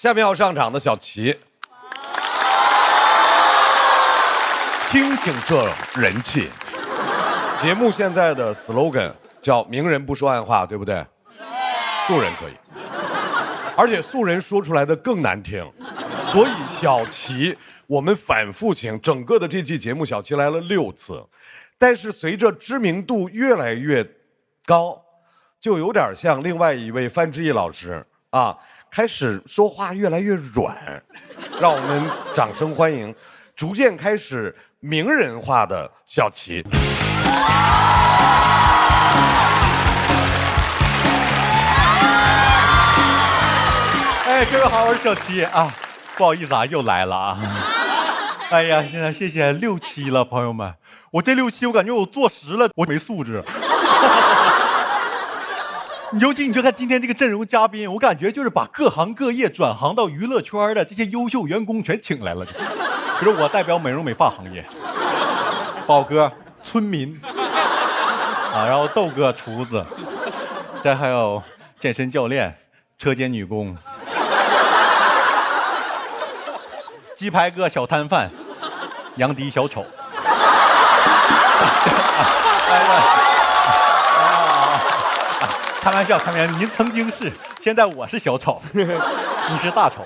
下面要上场的小齐，听听这人气。节目现在的 slogan 叫"明人不说暗话"，对不对？素人可以，而且素人说出来的更难听。所以小齐，我们反复请，整个的这期节目小齐来了6次，但是随着知名度越来越高，就有点像另外一位范志毅老师啊，开始说话越来越软。让我们掌声欢迎逐渐开始名人化的小齐。哎，各位好，我是小齐啊，不好意思啊，又来了啊。哎呀，现在谢谢6期了，朋友们，我这6期我感觉我坐实了，我没素质。尤其你就看今天这个阵容嘉宾，我感觉就是把各行各业转行到娱乐圈的这些优秀员工全请来了。比如我代表美容美发行业，宝哥村民啊，然后豆哥厨子，再还有健身教练、车间女工。鸡排哥小摊贩，杨迪小丑。开玩笑，开玩笑，您曾经是，现在我是小丑，你是大丑。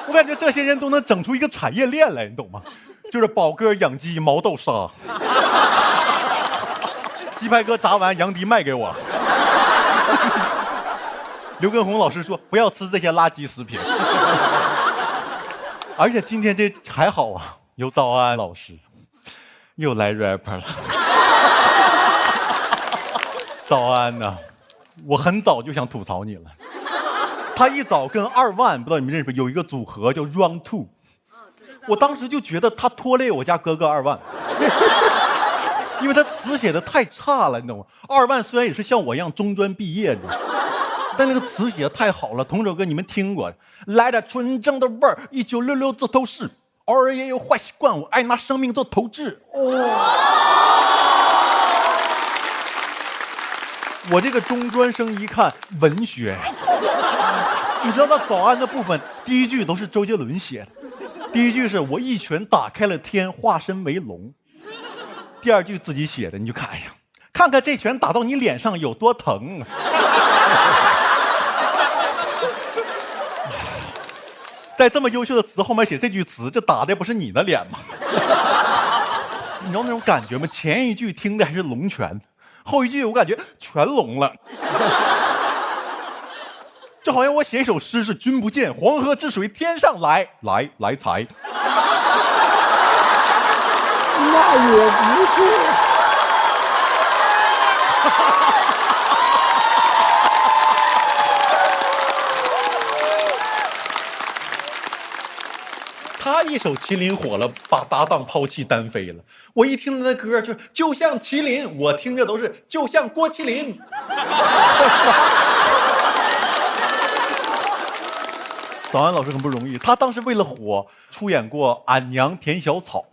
我感觉这些人都能整出一个产业链来，你懂吗？就是宝哥养鸡，毛豆沙，鸡排哥炸完，杨迪卖给我。刘畊宏老师说不要吃这些垃圾食品。而且今天这还好啊，有早安老师又来 rapper 了。早安呐，我很早就想吐槽你了。他一早跟2万，不知道你们认识不？有一个组合叫 Round Two， 我当时就觉得他拖累我家哥哥2万，因为他词写的太差了，你懂吗？2万虽然也是像我一样中专毕业的，但那个词写的太好了。同首歌你们听过，来点纯正的味儿，1966这都是，偶尔也有坏习惯，我爱拿生命做投掷。我这个中专生一看文学，你知道那早安的部分第一句都是周杰伦写的，第一句是我一拳打开了天，化身为龙，第二句自己写的，你就看，哎呀，看看这拳打到你脸上有多疼啊。在这么优秀的词后面写这句词，这打的不是你的脸吗？你知道那种感觉吗？前一句听的还是龙拳，后一句我感觉全聋了。就好像我写一首诗是君不见黄河之水天上来，来财。那也不错。他一首麒麟火了，把搭档抛弃单飞了。我一听他的歌就像麒麟，我听着都是就像郭麒麟。早安老师很不容易，他当时为了火出演过《俺娘甜小草》，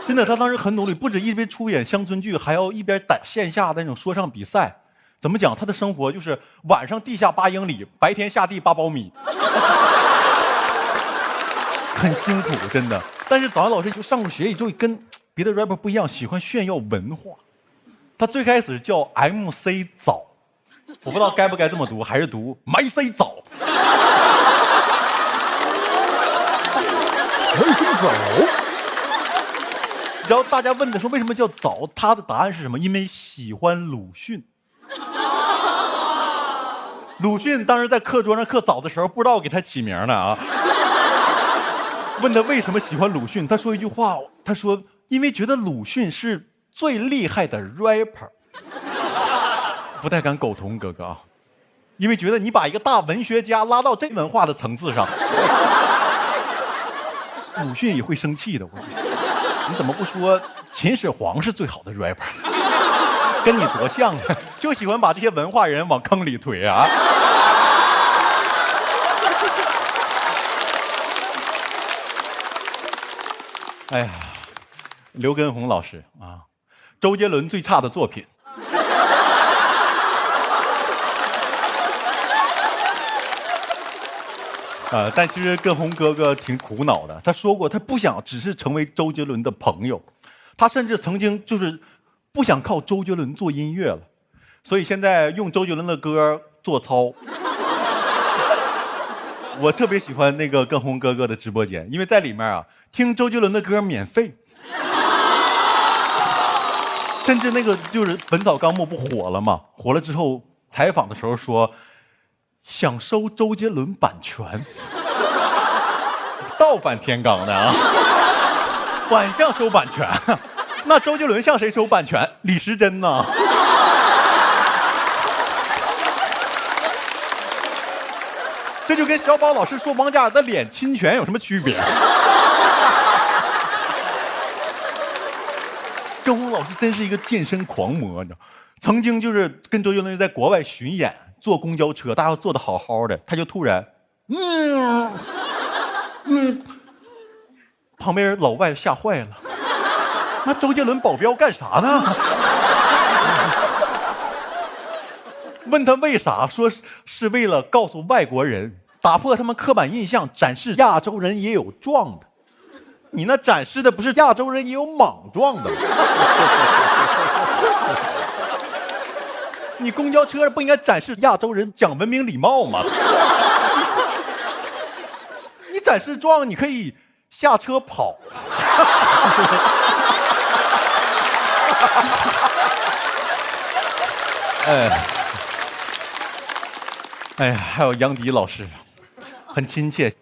真的，他当时很努力，不止一边出演乡村剧，还要一边打线下的那种说唱比赛。怎么讲？他的生活就是晚上地下8英里，白天下地8苞米。很辛苦，真的。但是早安老师就上过学，也就跟别的 rapper 不一样，喜欢炫耀文化。他最开始叫 MC 早，我不知道该不该这么读，还是读 MC 早。早。然后大家问的说为什么叫早，他的答案是什么？因为喜欢鲁迅。鲁迅当时在课桌上刻早的时候，不知道给他起名呢啊。问他为什么喜欢鲁迅，他说一句话，他说因为觉得鲁迅是最厉害的 rapper。 不太敢苟同哥哥啊，因为觉得你把一个大文学家拉到这文化的层次上，鲁迅也会生气的。你怎么不说秦始皇是最好的 rapper？ 跟你多像啊，就喜欢把这些文化人往坑里推啊。哎呀，刘畊宏老师啊，周杰伦最差的作品。但其实跟红哥哥挺苦恼的。他说过，他不想只是成为周杰伦的朋友，他甚至曾经就是不想靠周杰伦做音乐了，所以现在用周杰伦的歌做操。我特别喜欢那个跟红哥哥的直播间，因为在里面啊，听周杰伦的歌免费。甚至那个就是《本草纲目》不火了吗？火了之后，采访的时候说想收周杰伦版权，倒反天罡的啊，反向收版权。那周杰伦向谁收版权？李时珍呢？这就跟小宝老师说王嘉尔的脸侵权有什么区别？跟红老师真是一个健身狂魔，你知道，曾经就是跟周杰伦在国外巡演，坐公交车，大家坐的好好的，他就突然，旁边人老外吓坏了，那周杰伦保镖干啥呢？问他为啥，说是为了告诉外国人，打破他们刻板印象，展示亚洲人也有壮的。你那展示的不是亚洲人也有莽撞的吗？你公交车不应该展示亚洲人讲文明礼貌吗？你展示壮，你可以下车跑。哎呀，还有杨迪老师，很亲切，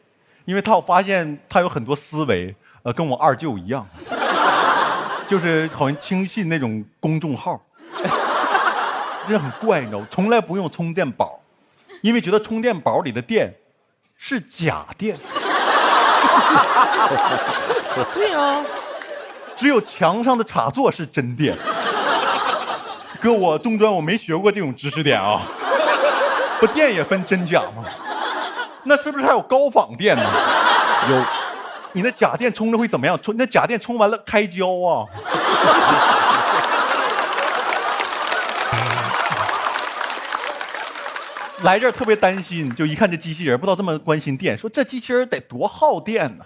因为我发现他有很多思维，跟我二舅一样，就是好像轻信那种公众号，真的很怪，你知道吗？从来不用充电宝，因为觉得充电宝里的电是假电。对呀，只有墙上的插座是真电。哥，我中专我没学过这种知识点啊。不，电也分真假吗？那是不是还有高仿电呢？有。你那假电充着会怎么样？那假电充完了开胶啊。来这儿特别担心，就一看这机器人，不知道这么关心电，说这机器人得多耗电呢。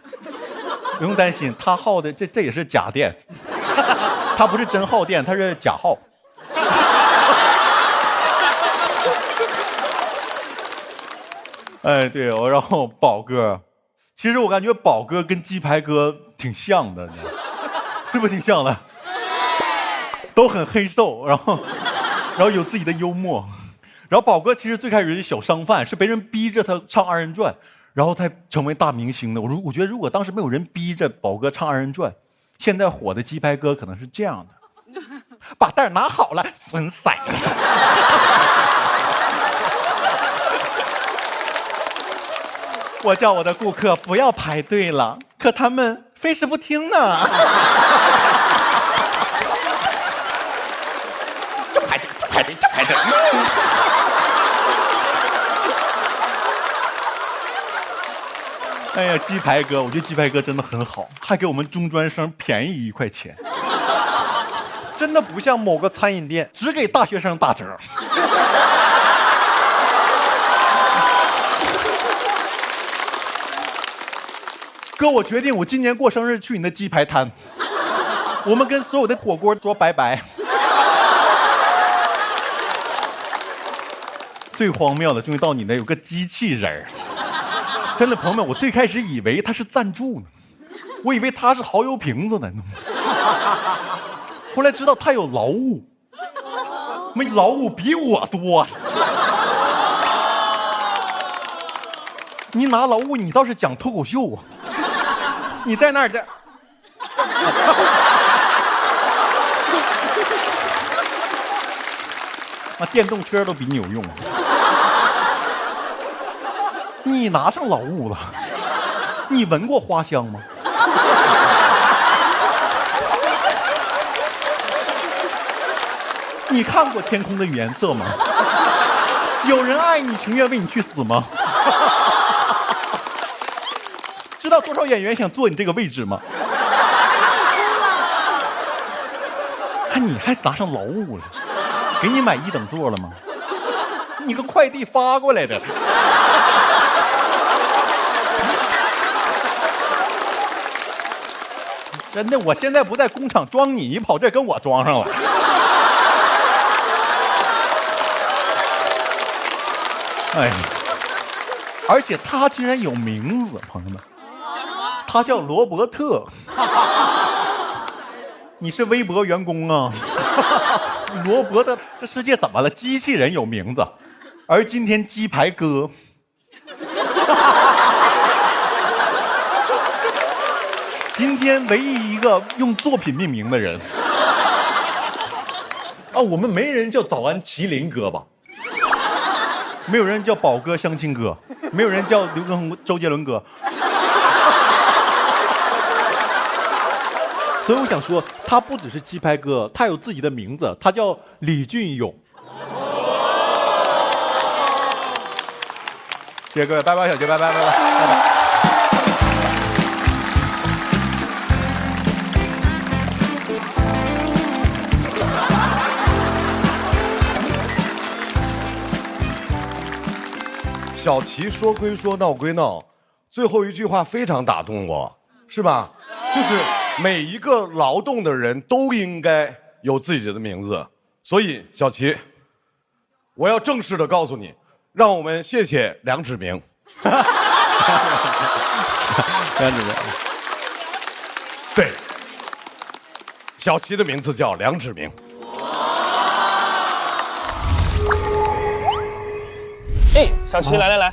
不用担心，它耗的这也是假电，它不是真耗电，它是假耗。哎，对，然后宝哥，其实我感觉宝哥跟鸡排哥挺像的，是不是挺像的？都很黑瘦，然后有自己的幽默。然后宝哥其实最开始是小商贩，是别人逼着他唱二人转，然后才成为大明星的。我觉得如果当时没有人逼着宝哥唱二人转，现在火的鸡排哥可能是这样的：把袋拿好了，损色。我叫我的顾客不要排队了，可他们非是不听呢。就排队，就排队，就排队。哎呀，鸡排哥，我觉得鸡排哥真的很好，还给我们中专生便宜1块钱，真的不像某个餐饮店只给大学生打折。哥，我决定，我今年过生日去你的鸡排摊，我们跟所有的火锅说拜拜。最荒谬的，终于到你那有个机器人。真的，朋友们，我最开始以为他是赞助呢，我以为他是蚝油瓶子呢，后来知道他有劳务，没劳务比我多。你拿劳务，你倒是讲脱口秀啊。你在那儿在，电动车都比你有用。你拿上劳务了，你闻过花香吗？你看过天空的颜色吗？有人爱你，情愿为你去死吗？知道多少演员想坐你这个位置吗？你还拿上劳务了？给你买1等座了吗？你个快递发过来的。真的，我现在不在工厂装你跑这跟我装上了。哎，而且他居然有名字，朋友们，他叫罗伯特。你是微博员工啊？罗伯特，这世界怎么了？机器人有名字，而今天鸡排哥。今天唯一一个用作品命名的人啊，我们没人叫早安麒麟哥吧？没有人叫宝哥相亲哥，没有人叫刘畊宏周杰伦哥。所以我想说，他不只是鸡排哥，他有自己的名字，他叫李俊勇。谢谢各位，拜拜，小杰，拜拜，拜拜，拜拜。小齐说归说，闹归闹，最后一句话非常打动我，是吧？就是每一个劳动的人都应该有自己的名字。所以，小齐，我要正式的告诉你，让我们谢谢梁志明。梁志明，对，小齐的名字叫梁志明。哎，小齐，来，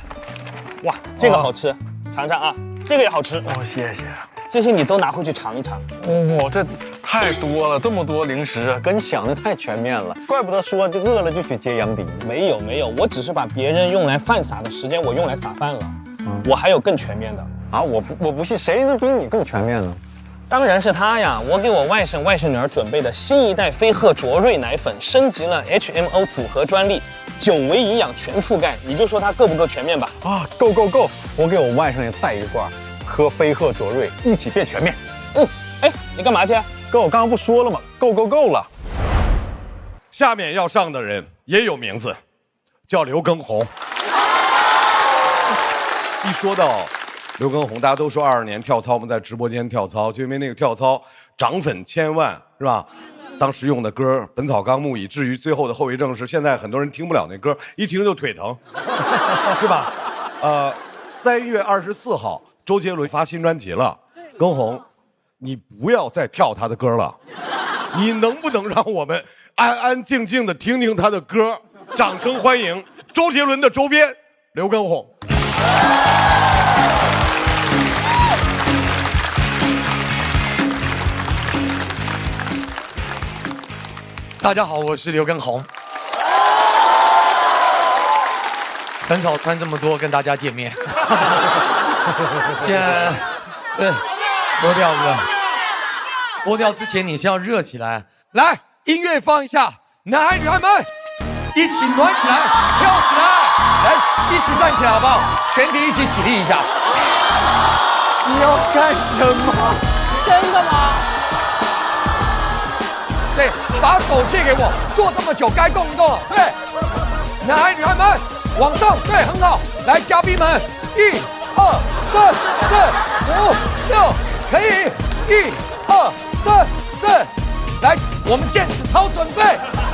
哇，这个好吃，尝尝啊，这个也好吃。哦，谢谢。这些你都拿回去尝一尝。哦，这太多了，这么多零食，跟你想的太全面了，怪不得说就饿了就去接杨迪。没有，我只是把别人用来犯傻的时间，我用来撒饭了。我还有更全面的啊！我不信，谁能比你更全面呢？当然是他呀！我给我外甥外甥女儿准备的新一代飞鹤卓瑞奶粉，升级了 HMO 组合专利，9维营养全覆盖，你就说它够不够全面吧？啊，够！我给我外甥也带一罐，喝飞鹤卓瑞，一起变全面。哎，你干嘛去？跟我刚刚不说了吗？够了。下面要上的人也有名字，叫刘畊宏。一说到刘畊宏，大家都说22年跳操，我们在直播间跳操，就因为那个跳操涨粉1000万，是吧？当时用的歌《本草纲目》，以至于最后的后遗症是，现在很多人听不了那歌，一听就腿疼，是吧？3月24号，周杰伦发新专辑了，畊宏，你不要再跳他的歌了，你能不能让我们安安静静的听听他的歌？掌声欢迎周杰伦的周边刘畊宏。大家好，我是刘畊宏，很少穿这么多跟大家见面。现在，对，脱掉之前你先要热起来，来，音乐放一下，男孩女孩们一起暖起来，跳起来，来，一起站起来好不好？全体一起起立一下。你要干什么？真的吗？对，把手借给我，坐这么久该动一动了。对，男孩女孩们往上，对，很好。来，嘉宾们，1、2、3、4、5、6，可以，1、2、3、4。来，我们电子操准备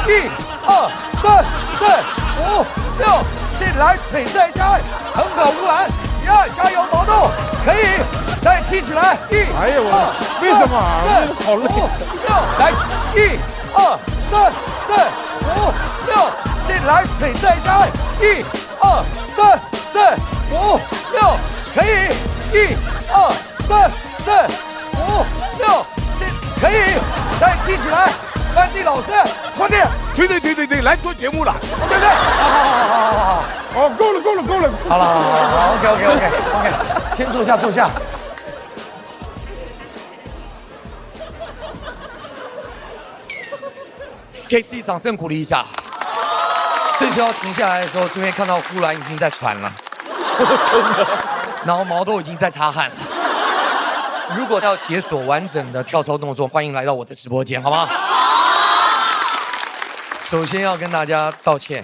，1、2、3、4、5、6，起来，腿再下，很好，乌兰，1、2，加油，毛豆，可以，再踢起来，1、哎呀，2、为什么啊？好累。 5、6，来，1、2、3、4、5、6，起来，腿再下，1、2、3、4、5、6，可以，1、2、3、4、5、6，可以，再踢起来，班级老师，快点，对，来做节目了，对，好，哦，够了。好了，OK，先坐下。给自己掌声鼓励一下。这时候停下来的时候，这边看到呼兰已经在喘了，然后毛豆已经在擦汗了。如果要解锁完整的跳操动作，欢迎来到我的直播间，好吗？首先要跟大家道歉，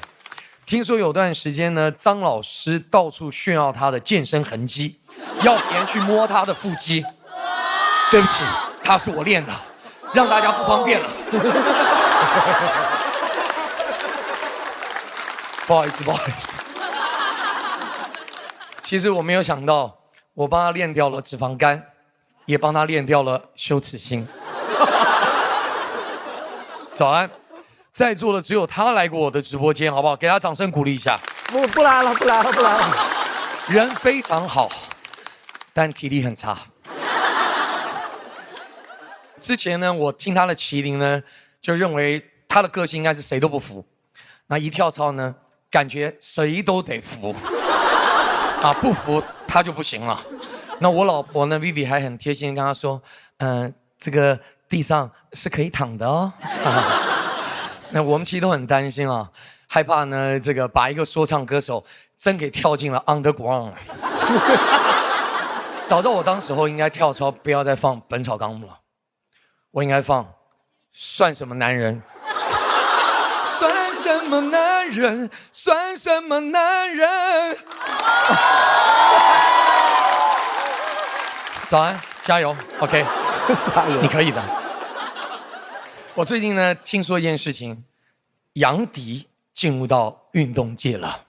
听说有段时间呢，张老师到处炫耀他的健身痕迹，要别人去摸他的腹肌。对不起，他是我练的，让大家不方便了。不好意思，不好意思。其实我没有想到，我帮他练掉了脂肪肝，也帮他练掉了羞耻心。早安，在座的只有他来过我的直播间，好不好？给他掌声鼓励一下。不来了，不来了，不来了。人非常好，但体力很差。之前呢，我听他的麒麟呢，就认为他的个性应该是谁都不服。那一跳操呢，感觉谁都得服。啊，不服他就不行了。那我老婆呢 ，Vivi 还很贴心跟他说，这个地上是可以躺的哦。那我们其实都很担心啊，害怕呢这个把一个说唱歌手真给跳进了 underground。早知道我当时候应该跳操，不要再放《本草纲目》了，我应该放《算什么男人》。算什么男人？算什么男人？早安，加油 ，OK， 加油，你可以的。我最近呢，听说一件事情，杨迪进入到运动界了，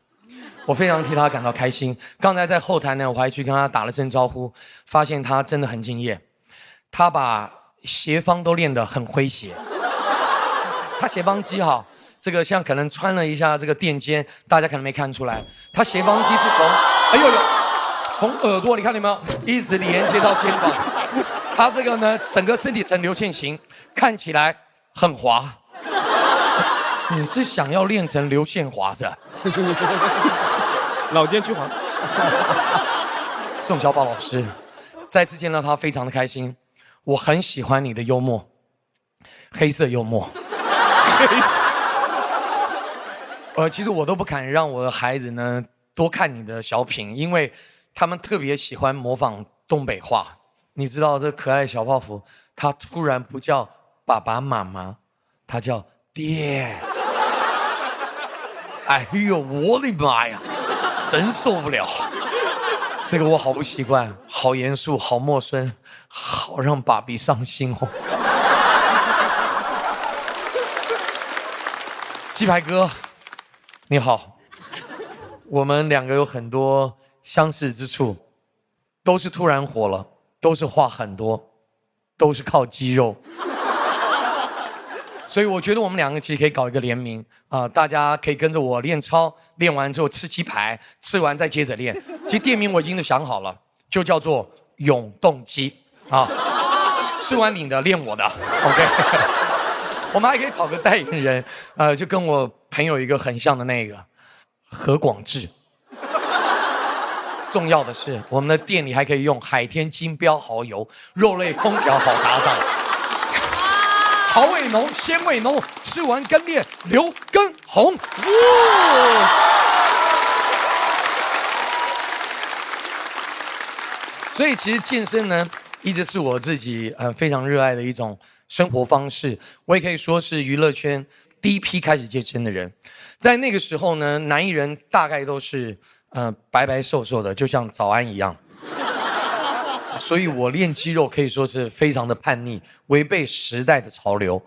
我非常替他感到开心。刚才在后台呢，我还去跟他打了声招呼，发现他真的很敬业，他把斜方都练得很诙谐。他斜方肌哈，这个像可能穿了一下这个垫肩，大家可能没看出来，他斜方肌是从，哎呦呦，从耳朵你看见没有，一直连接到肩膀。他这个呢，整个身体呈流线型，看起来很滑。你是想要练成流线滑子？老奸巨猾。宋小宝老师，再次见到他非常的开心，我很喜欢你的幽默，黑色幽默。其实我都不敢让我的孩子呢多看你的小品，因为他们特别喜欢模仿东北话。你知道这可爱的小泡芙，他突然不叫爸爸妈妈，他叫爹。哎呦，我的妈呀，真受不了！这个我好不习惯，好严肃，好陌生，好让爸比伤心哦。鸡排哥，你好，我们两个有很多相似之处，都是突然火了，都是话很多，都是靠肌肉。所以我觉得我们两个其实可以搞一个联名啊、大家可以跟着我练操，练完之后吃鸡排，吃完再接着练。其实店名我已经都想好了，就叫做永动机啊。吃完你的，练我的 ，OK。我们还可以找个代言人，就跟我朋友一个很像的那个何广智。重要的是，我们的店里还可以用海天金标蚝油，肉类空调好搭档。蚝味浓，鲜味浓，吃完跟练刘畊宏。所以其实健身呢，一直是我自己非常热爱的一种生活方式。我也可以说是娱乐圈第一批开始健身的人。在那个时候呢，男艺人大概都是白白瘦瘦的，就像早安一样。所以我练肌肉可以说是非常的叛逆，违背时代的潮流。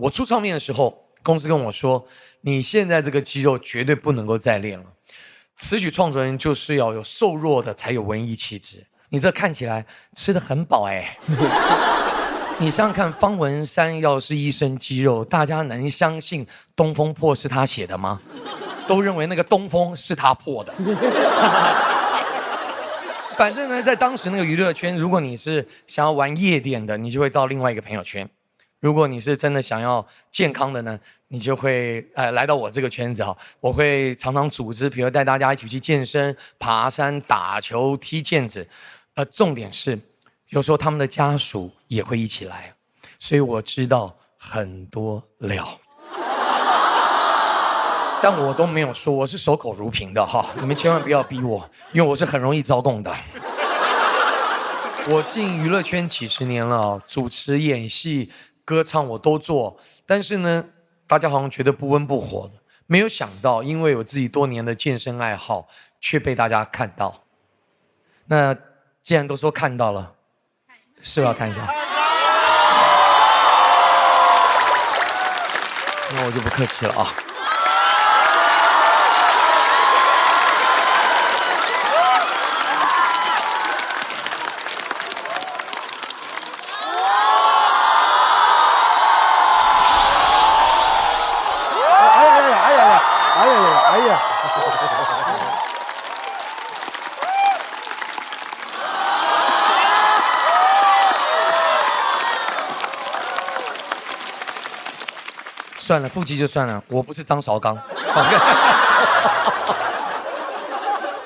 我出唱片的时候，公司跟我说，你现在这个肌肉绝对不能够再练了。词曲创作人就是要有瘦弱的才有文艺气质。你这看起来吃得很饱哎。你想想看，方文山要是一身肌肉，大家能相信《东风破》是他写的吗？都认为那个东风是他破的。反正呢，在当时那个娱乐圈，如果你是想要玩夜店的，你就会到另外一个朋友圈；如果你是真的想要健康的呢，你就会来到我这个圈子哈。我会常常组织，比如带大家一起去健身、爬山、打球、踢毽子。重点是，有时候他们的家属也会一起来，所以我知道很多料。但我都没有说，我是守口如瓶的哈，你们千万不要逼我，因为我是很容易招供的。我进娱乐圈几十年了，主持、演戏、歌唱我都做，但是呢，大家好像觉得不温不火的，没有想到，因为我自己多年的健身爱好，却被大家看到。那既然都说看到了，是不是要看一下？那我就不客气了啊。哎呀！算了，腹肌就算了，我不是张绍刚。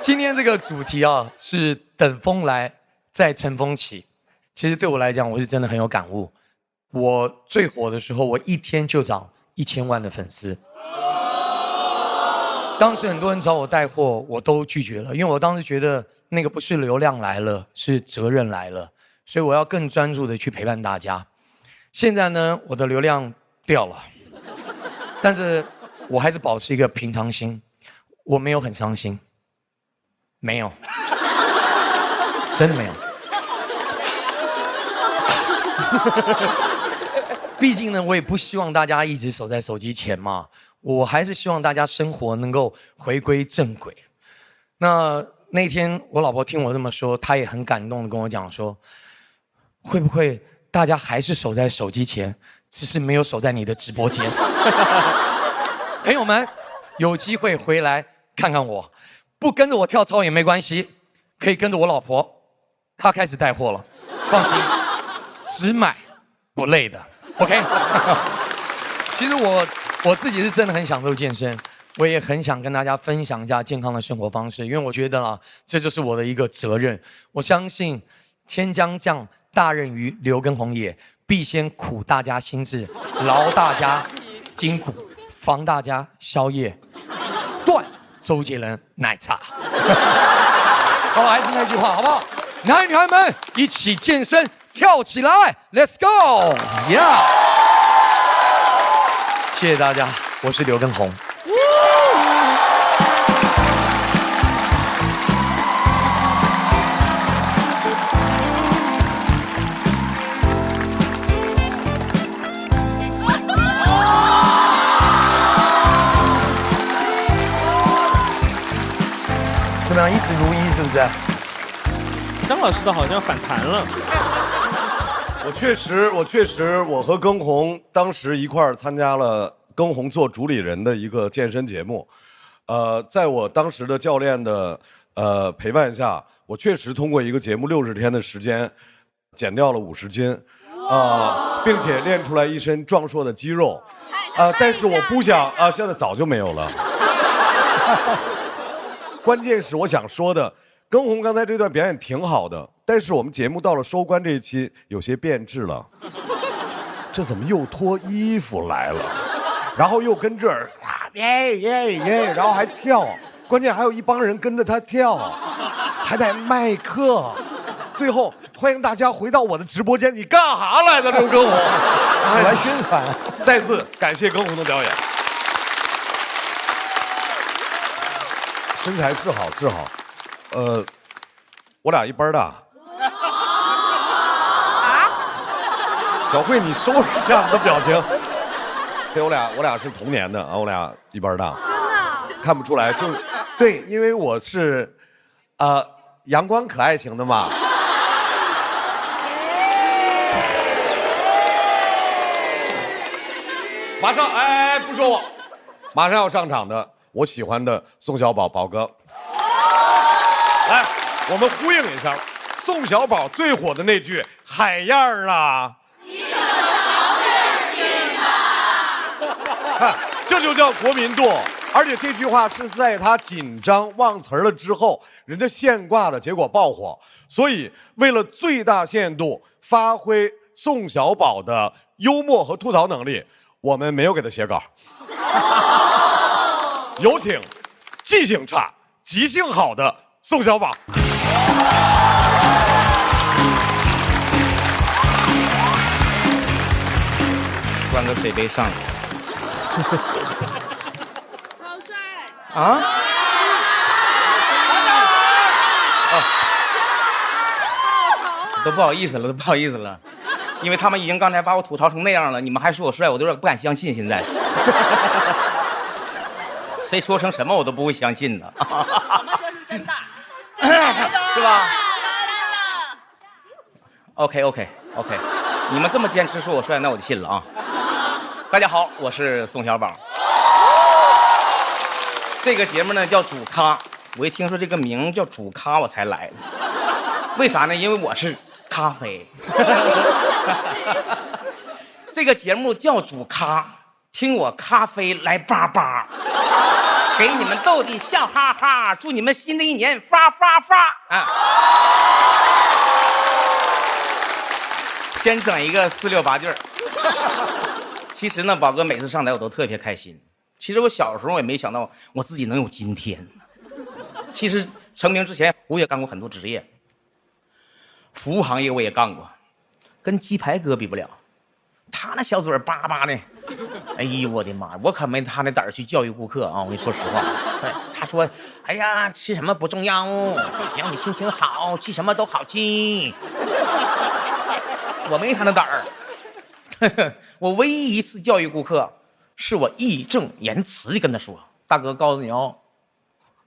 今天这个主题啊，是等风来，再乘风起。其实对我来讲，我是真的很有感悟。我最火的时候，我一天就涨1000万的粉丝。当时很多人找我带货，我都拒绝了，因为我当时觉得那个不是流量来了，是责任来了，所以我要更专注的去陪伴大家。现在呢，我的流量掉了，但是我还是保持一个平常心，我没有很伤心，没有，真的没有。毕竟呢，我也不希望大家一直守在手机前嘛。我还是希望大家生活能够回归正轨。那天我老婆听我这么说，她也很感动的跟我讲说，会不会大家还是守在手机前，只是没有守在你的直播间？朋友们，有机会回来看看我，不跟着我跳操也没关系，可以跟着我老婆，她开始带货了，放心，只买不累的 ，OK？ 其实我自己是真的很享受健身，我也很想跟大家分享一下健康的生活方式，因为我觉得啊，这就是我的一个责任。我相信天将降大任于刘畊宏也，必先苦大家心志，劳大家筋骨，防大家宵夜，断周杰伦奶茶。好了，还是那句话，好不好？男女孩们一起健身，跳起来 ，Let's go， yeah！谢谢大家，我是刘畊宏。怎么样，一直如一是不是？张老师的好像反弹了。我确实，我和畊宏当时一块儿参加了畊宏做主理人的一个健身节目，在我当时的教练的陪伴下，我确实通过一个节目60天的时间，减掉了50斤，并且练出来一身壮硕的肌肉，但是我不想现在早就没有了。关键是我想说的，畊宏刚才这段表演挺好的，但是我们节目到了收官这一期有些变质了。这怎么又脱衣服来了？然后又跟这儿耶，然后还跳，关键还有一帮人跟着他跳，还带麦克。最后欢迎大家回到我的直播间，你干啥来的，刘畊宏？我来宣传。再次感谢畊宏的表演。身材是好，我俩一般大。小慧，你收拾一下你的表情。对，我俩是同年的啊，我俩一般大。真的？看不出来，就对，因为我是，阳光可爱型的嘛。马上，不说我，马上要上场的。我喜欢的宋小宝宝哥，来，我们呼应一下宋小宝最火的那句“海燕儿啊”，一个小任性吧，这就叫国民度。而且这句话是在他紧张忘词了之后，人家现挂的，结果爆火。所以为了最大限度发挥宋小宝的幽默和吐槽能力，我们没有给他写稿。有请记性差、即兴好的宋小宝。端个水杯上来。好帅！啊？都不好意思了，因为他们已经刚才把我吐槽成那样了，你们还说我帅，我都有点不敢相信现在。谁说成什么我都不会相信的。我们说是真的，是吧？OK， 你们这么坚持说我帅，那我就信了啊。大家好，我是宋小宝。这个节目呢叫主咖，我一听说这个名叫主咖，我才来的。为啥呢？因为我是咖啡。这个节目叫主咖，听我咖啡来叭叭，给你们逗的笑哈哈，祝你们新的一年发发发啊！先整一个4、6、8句儿。其实呢，宝哥每次上台我都特别开心。其实我小时候也没想到我自己能有今天。其实成名之前，我也干过很多职业，服务行业我也干过，跟鸡排哥比不了。他那小嘴叭叭的，哎呦我的妈！我可没他那胆儿去教育顾客啊！我跟你说实话，他说：“哎呀，吃什么不重要，只要你心情好，吃什么都好吃。”我没他那胆儿。我唯一一次教育顾客，是我义正言辞地跟他说：“大哥，告诉你哦，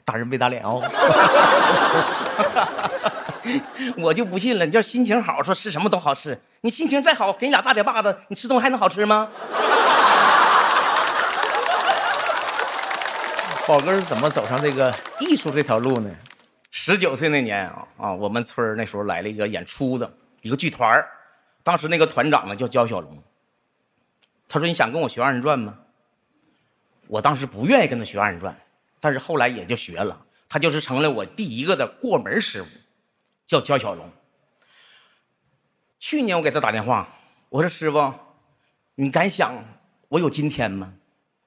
打人别打脸哦。”我就不信了，你要心情好，说吃什么都好吃。你心情再好，给你俩大嘴巴子，你吃东西还能好吃吗？宝哥是怎么走上这个艺术这条路呢？19岁那年啊，我们村那时候来了一个演出的一个剧团，当时那个团长呢叫焦小龙。他说：“你想跟我学二人转吗？”我当时不愿意跟他学二人转，但是后来也就学了。他就是成了我第一个的过门师傅，叫焦小龙。去年我给他打电话，我说：“师傅，你敢想我有今天吗？”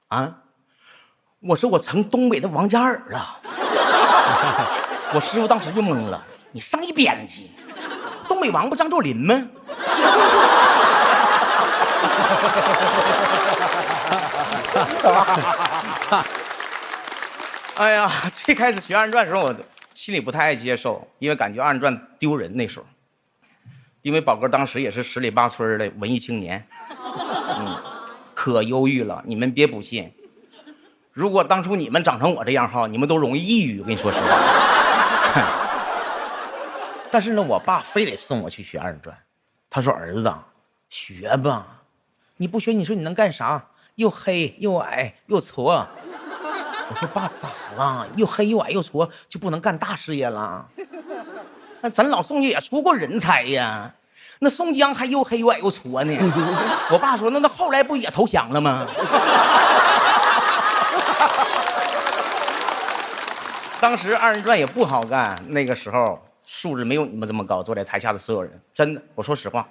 啊，我说我成东北的王嘉尔了。我师傅当时就懵了：“你上一边去，东北王不张作霖吗？”哎呀，最开始学二人转的时候，我心里不太爱接受，因为感觉二人转丢人。那时候，因为宝哥当时也是十里八村的文艺青年，可忧郁了。你们别不信，如果当初你们长成我这样哈，你们都容易抑郁。我跟你说实话。但是呢，我爸非得送我去学二人转，他说：“儿子，学吧，你不学，你说你能干啥？又黑又矮又矬。”我说：“爸，咋了？又黑又矮又矬，就不能干大事业了？那咱老宋也出过人才呀，那宋江还又黑又矮又矬呢。”我爸说：“那后来不也投降了吗？”当时二人转也不好干，那个时候素质没有你们这么高，坐在台下的所有人，真的，我说实话，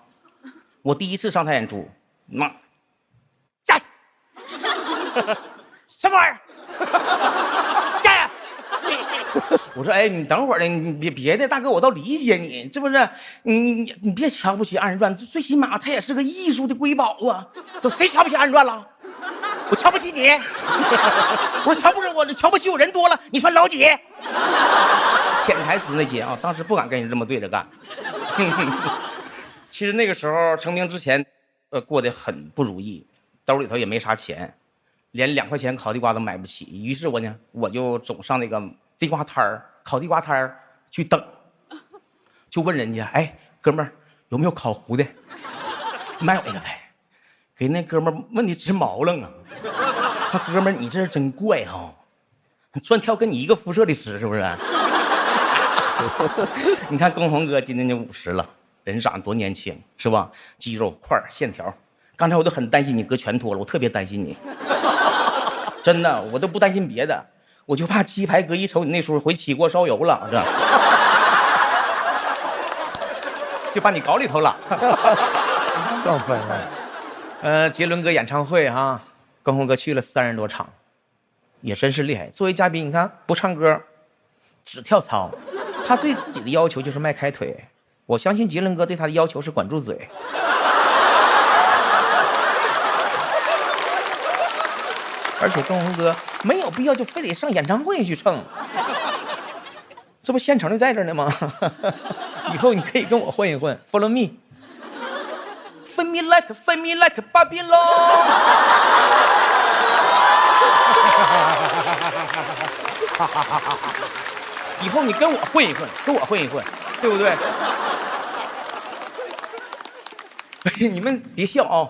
我第一次上台演出，那站，什么玩意儿？下呀！我说：“哎，你等会儿呢，你别的，大哥，我倒理解你，是不是？你别瞧不起二人转，最起码它也是个艺术的瑰宝啊！都谁瞧不起二人转了？我瞧不起你。我说瞧不起我人多了，你算老几？”潜台词那些啊，当时不敢跟人这么对着干。其实那个时候成名之前，过得很不如意，兜里头也没啥钱。连2块钱烤地瓜都买不起，于是我就总上那个地瓜摊儿、烤地瓜摊儿去等，就问人家：“哎，哥们儿，有没有烤糊的？卖我一个呗。”给那哥们儿问的直毛愣啊！他哥们儿，你这是真怪哈！你专挑跟你一个肤色的吃，是不是？你看龚宏哥今年就50了，人长得多年轻，是吧？肌肉块儿线条。刚才我都很担心你哥全脱了，我特别担心你。真的，我都不担心别的，我就怕鸡排哥一瞅你那时候回起锅烧油了，是吧？就把你搞里头了。上分了。杰伦哥演唱会哈，龚宏哥去了30多场，也真是厉害。作为嘉宾，你看不唱歌，只跳操，他对自己的要求就是迈开腿。我相信杰伦哥对他的要求是管住嘴。而且龚宏哥没有必要就非得上演唱会去蹭，这不现成的在这儿呢吗？以后你可以跟我混一混 ，Follow me， Feel me like Babylon。以后你跟我混一混，跟我混一混，对不对？你们别笑啊、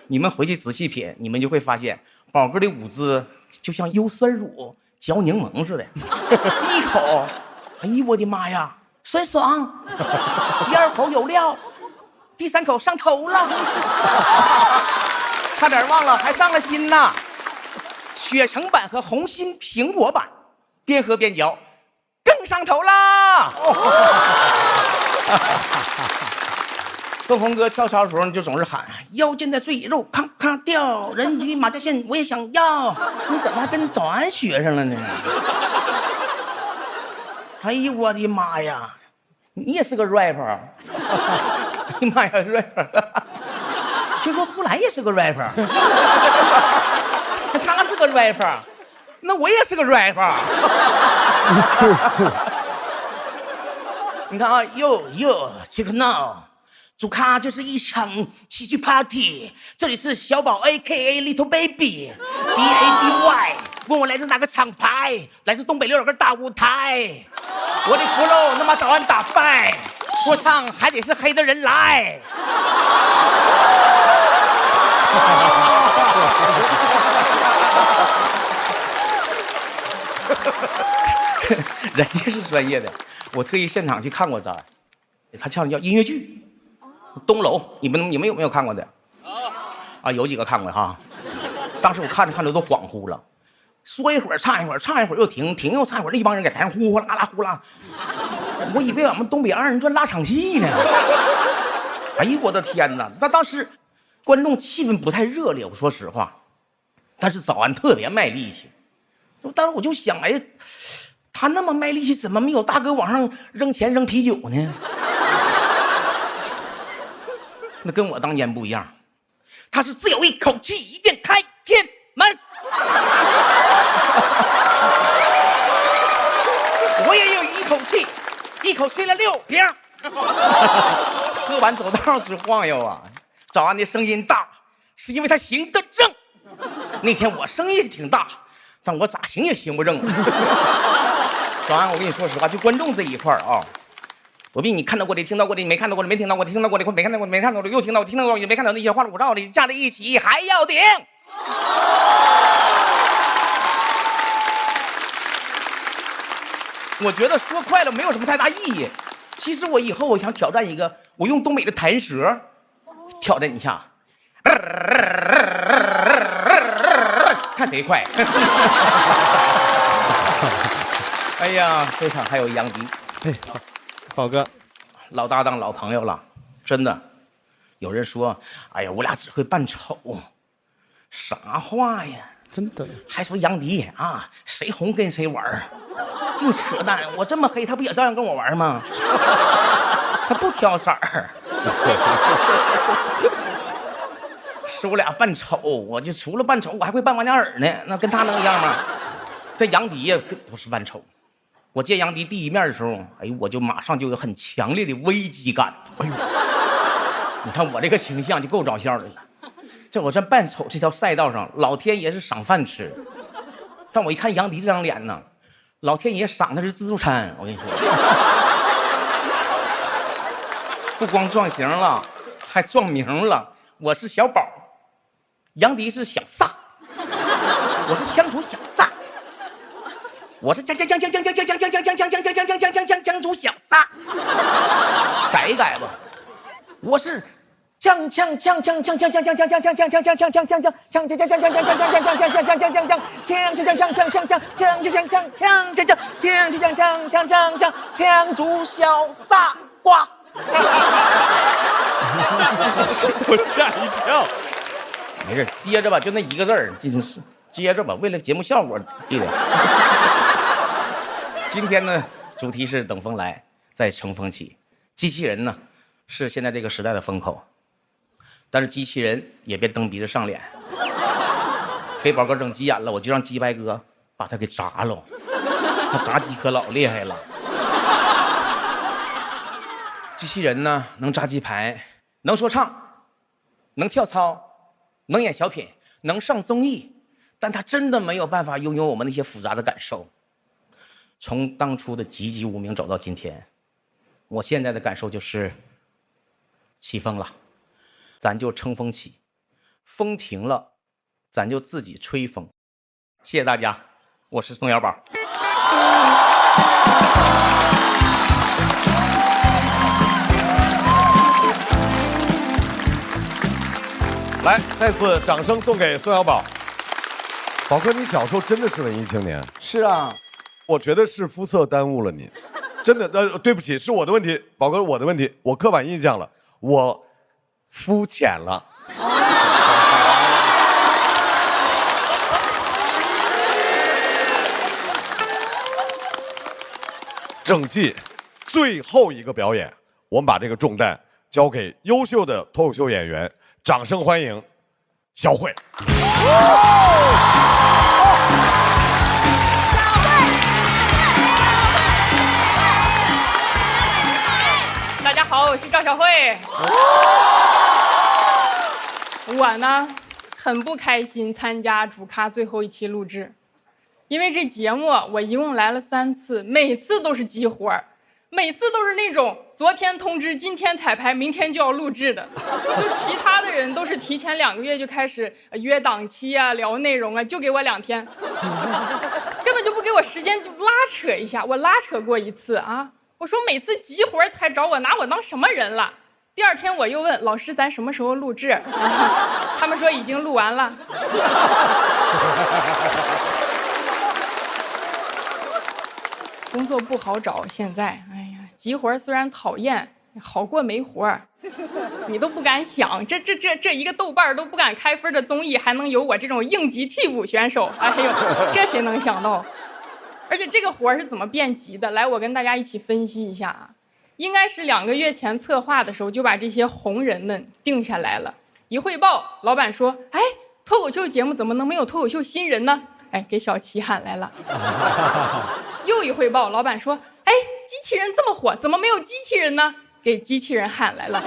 你们回去仔细品，你们就会发现，宝哥的舞姿就像优酸乳嚼柠檬似的，一口，哎呦我的妈呀，酸爽；第二口有料，第三口上头了，差点忘了还上了心呢。雪橙版和红心苹果版，边喝边嚼，更上头啦！跟红哥跳操的时候，你就总是喊腰间的赘肉咔咔掉，人鱼马甲线我也想要。你怎么还跟早安学上了呢？哎呦我的妈呀，你也是个 rapper！ 哎呀妈呀 ，rapper！ 听说呼兰也是个 rapper， 他是个 rapper， 那我也是个 rapper。你看啊，哟 check now。主咖就是一场喜剧 party， 这里是小宝 AKA Little Baby BABY， 问我来自哪个厂牌？来自东北6个大舞台。我的 flow 那么早安打败，说唱还得是黑的人来。人家是专业的，我特意现场去看过他，他唱的叫音乐剧。东楼，你们有没有看过的？啊，有几个看过哈。当时我看着都恍惚了，说一会儿唱一会儿，唱一会儿又停，停又唱一会儿，那帮人在台上呼呼啦啦呼啦，我以为俺们东北二人转拉场戏呢。哎呦我的天哪！那当时观众气氛不太热烈，我说实话，但是早安特别卖力气。当时我就想，哎，他那么卖力气，怎么没有大哥往上扔钱扔啤酒呢？那跟我当年不一样，他是只有一口气，一定开天门。我也有一口气，一口吹了6瓶。喝完走道直晃悠啊！早安的声音大，是因为他行得正。那天我声音挺大，但我咋行也行不正。早安，我跟你说实话，就观众这一块啊。我比你看到过的、听到过的、没看到过的、没听到过的、听到过的、没看到过的、没看到过的、又听到、听到过的、没看到那些花里胡哨的加在一起还要顶。我觉得说快了没有什么太大意义。其实我以后我想挑战一个，我用东北的弹舌挑战一下，看谁快。哎呀，这场还有杨迪。宝哥，老搭档、老朋友了，真的。有人说：“哎呀，我俩只会扮丑。”啥话呀？真的？还说杨迪啊，谁红跟谁玩，净扯淡！我这么黑，他不也照样跟我玩吗？他不挑色儿。说我俩扮丑，我就除了扮丑，我还会扮王嘉尔呢。那跟他能一样吗？这杨迪呀，不是扮丑。我见杨迪第一面的时候，哎呦，我就马上就有很强烈的危机感。哎呦，你看我这个形象就够招笑的了。在我这扮丑这条赛道上，老天爷是赏饭吃。但我一看杨迪这张脸呢，老天爷赏的是自助餐。我跟你说，不光撞型了，还撞名了。我是小宝，杨迪是小撒，我是枪主小撒。我是江主小撒，改一改吧。我是江主小撒瓜。我吓一跳。没事，接着吧，就那一个字儿，就是接着吧，为了节目效果，弟弟。今天呢，主题是等风来，再乘风起。机器人呢，是现在这个时代的风口，但是机器人也别蹬鼻子上脸。给宝哥整急眼了，我就让鸡掰哥把他给炸了，他炸鸡可老厉害了。机器人呢，能炸鸡排，能说唱，能跳操，能演小品，能上综艺，但他真的没有办法拥有我们那些复杂的感受。从当初的籍籍无名走到今天，我现在的感受就是起风了，咱就乘风起，风停了，咱就自己吹风。谢谢大家，我是宋小宝。来，再次掌声送给宋小宝。宝哥，你小时候真的是文艺青年？是啊，我觉得是肤色耽误了你，真的。对不起，是我的问题，宝哥，我的问题，我刻板印象了，我肤浅了。整季最后一个表演，我们把这个重担交给优秀的脱口秀演员，掌声欢迎小慧。大家好，我是赵小慧。我呢，很不开心参加主咖最后一期录制，因为这节目我一共来了3次，每次都是急活儿，每次都是那种昨天通知今天彩排明天就要录制的，就其他的人都是提前2个月就开始约档期啊，聊内容啊，就给我2天，根本就不给我时间就拉扯一下。我拉扯过一次啊，我说每次急活才找我，拿我当什么人了？第2天我又问老师咱什么时候录制，他们说已经录完了。工作不好找，现在，哎呀，急活虽然讨厌，好过没活。你都不敢想，这一个豆瓣都不敢开分的综艺，还能有我这种应急替补选手？哎呦，这谁能想到？而且这个活是怎么变急的？来，我跟大家一起分析一下啊。应该是2个月前策划的时候就把这些红人们定下来了。一汇报，老板说：“哎，脱口秀节目怎么能没有脱口秀新人呢？”哎，给小齐喊来了。又一汇报，老板说：“哎，机器人这么火，怎么没有机器人呢？”给机器人喊来了。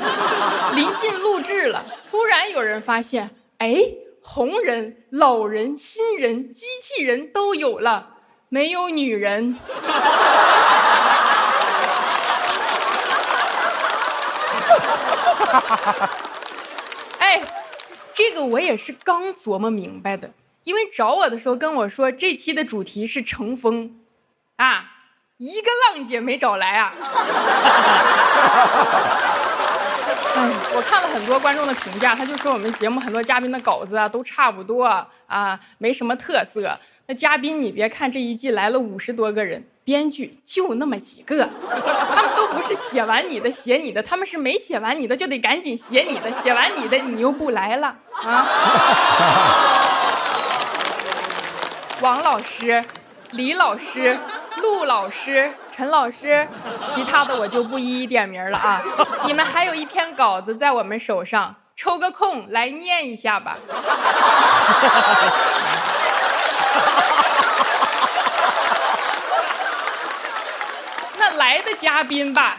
临近录制了，突然有人发现，哎，红人、老人、新人、机器人都有了，没有女人。哎，这个我也是刚琢磨明白的，因为找我的时候跟我说这期的主题是乘风，啊，一个浪姐没找来啊。哎，我看了很多观众的评价，他就说我们节目很多嘉宾的稿子啊都差不多啊，没什么特色。那嘉宾你别看这一季来了50多个人，编剧就那么几个，他们都不是写完你的写你的，他们是没写完你的就得赶紧写你的，写完你的你又不来了啊。王老师、李老师、陆老师、陈老师，其他的我就不一一点名了啊。你们还有一篇稿子在我们手上，抽个空来念一下吧。那来的嘉宾吧，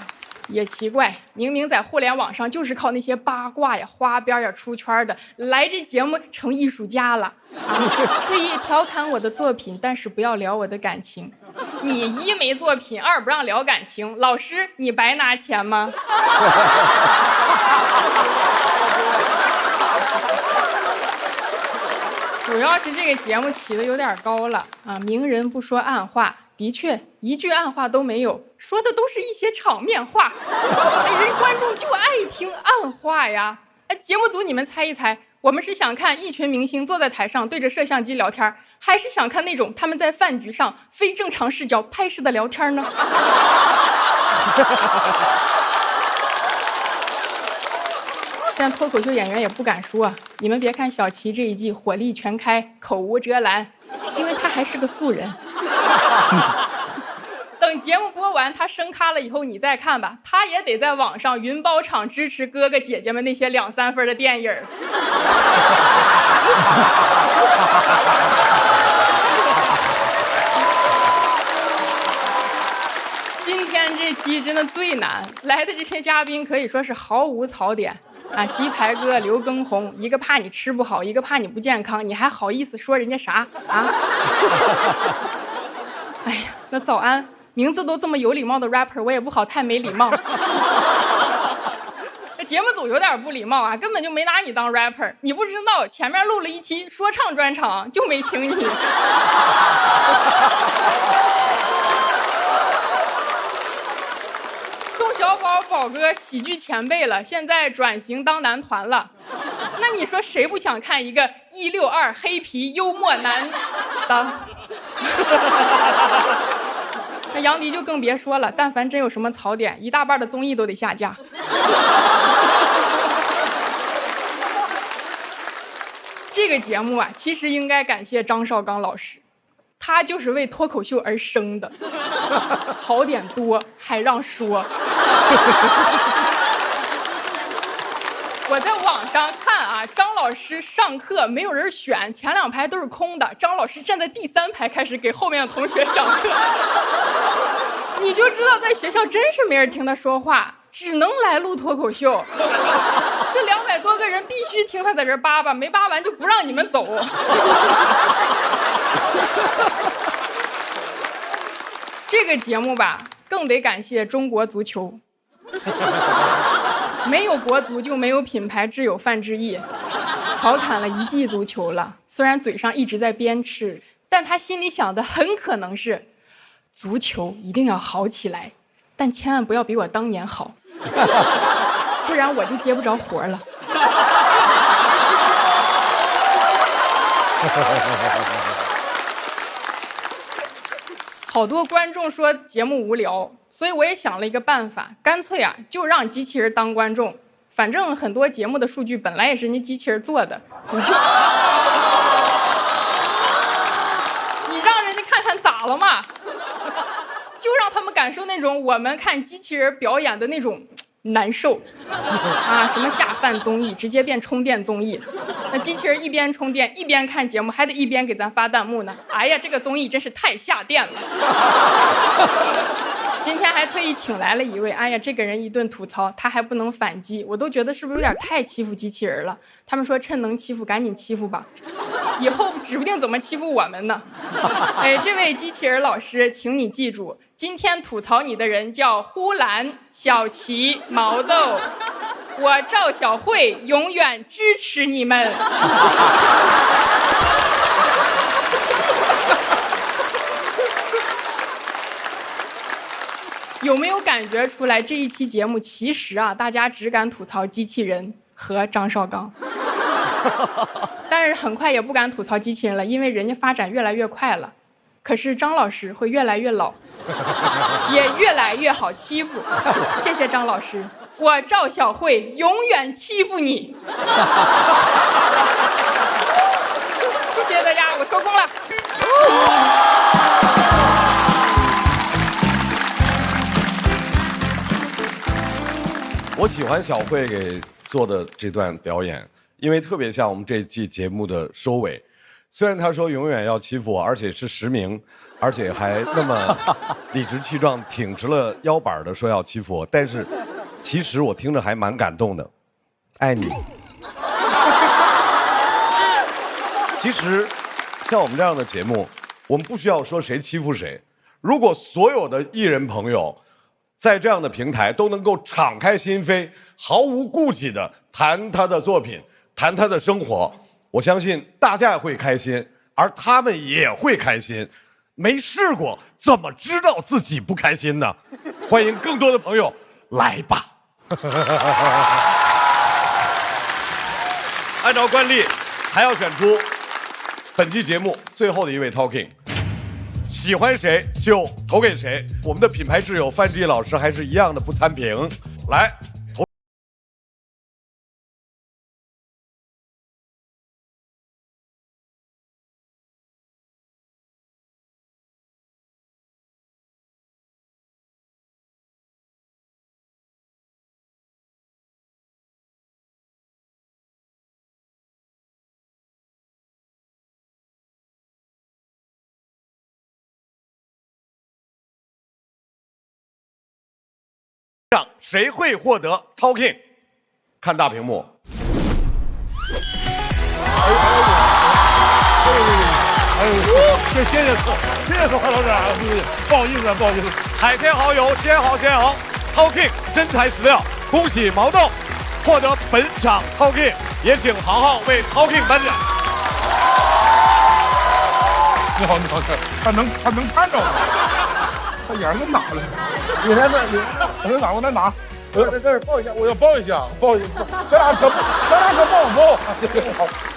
也奇怪，明明在互联网上就是靠那些八卦呀、花边呀出圈的，来这节目成艺术家了啊！可以调侃我的作品，但是不要聊我的感情。你1没作品，2不让聊感情，老师你白拿钱吗？主要是这个节目起的有点高了啊！明人不说暗话，的确一句暗话都没有，说的都是一些场面话。哎，人观众就爱听暗话呀！哎，节目组你们猜一猜，我们是想看一群明星坐在台上对着摄像机聊天，还是想看那种他们在饭局上非正常视角拍摄的聊天呢？现在脱口秀演员也不敢说，你们别看小齐这一季火力全开，口无遮拦，因为他还是个素人。等节目播完，他升咖了以后，你再看吧，他也得在网上云包场支持哥哥姐姐们那些2、3分的电影。今天这期真的最难，来的这些嘉宾可以说是毫无槽点。啊，鸡排哥刘畊宏，一个怕你吃不好，一个怕你不健康，你还好意思说人家啥啊？哎呀，那早安，名字都这么有礼貌的 rapper， 我也不好太没礼貌。这节目组有点不礼貌啊，根本就没拿你当 rapper。你不知道前面录了一期说唱专场，就没请你。小宝宝哥喜剧前辈了，现在转型当男团了。那你说谁不想看一个162黑皮幽默男的？那杨迪就更别说了，但凡真有什么槽点，一大半的综艺都得下架。这个节目啊，其实应该感谢张绍刚老师，他就是为脱口秀而生的，槽点多还让说。我在网上看啊，张老师上课没有人选，前2排都是空的，张老师站在第3排开始给后面的同学讲课。你就知道在学校真是没人听他说话，只能来录脱口秀。这200多个人必须听他在这扒扒，没扒完就不让你们走。这个节目吧，更得感谢中国足球。没有国足就没有品牌挚友范志毅，调侃了1季足球了。虽然嘴上一直在鞭笞，但他心里想的很可能是，足球一定要好起来，但千万不要比我当年好，不然我就接不着活了。好多观众说节目无聊，所以我也想了一个办法，干脆啊就让机器人当观众，反正很多节目的数据本来也是人家机器人做的，你让人家看看咋了嘛，就让他们感受那种我们看机器人表演的那种难受啊，什么下饭综艺直接变充电综艺，那机器人一边充电一边看节目，还得一边给咱发弹幕呢。哎呀，这个综艺真是太下电了。今天还特意请来了一位，哎呀，这个人一顿吐槽，他还不能反击，我都觉得是不是有点太欺负机器人了？他们说趁能欺负赶紧欺负吧，以后指不定怎么欺负我们呢。哎，这位机器人老师，请你记住，今天吐槽你的人叫呼兰、小齐、毛豆，我赵小慧永远支持你们。有没有感觉出来这一期节目其实啊，大家只敢吐槽机器人和张绍刚，但是很快也不敢吐槽机器人了，因为人家发展越来越快了。可是张老师会越来越老，也越来越好欺负。谢谢张老师，我赵小慧永远欺负你。谢谢大家，我收工了。我喜欢小慧给做的这段表演，因为特别像我们这季节目的收尾。虽然他说永远要欺负我，而且是实名，而且还那么理直气壮、挺直了腰板的说要欺负我，但是其实我听着还蛮感动的。爱你。其实像我们这样的节目，我们不需要说谁欺负谁。如果所有的艺人朋友在这样的平台都能够敞开心扉，毫无顾忌地谈他的作品，谈他的生活，我相信大家会开心，而他们也会开心。没试过怎么知道自己不开心呢？欢迎更多的朋友来吧。按照惯例，还要选出本期节目最后的一位 Talking。喜欢谁就投给谁，我们的品牌挚友范志毅老师还是一样的不参评。来，投。谁会获得 Talking？看大屏幕。谢谢何老师啊，不好意思啊，不好意思。海天蚝油，鲜好鲜好 ，Talking 真材实料，恭喜毛豆获得本场 Talking， 也请豪豪为 Talking 颁奖。你好，他能看着我，他眼睛哪了？你来我在哪？我在这儿抱一下，我要抱一下，咱俩可抱不抱？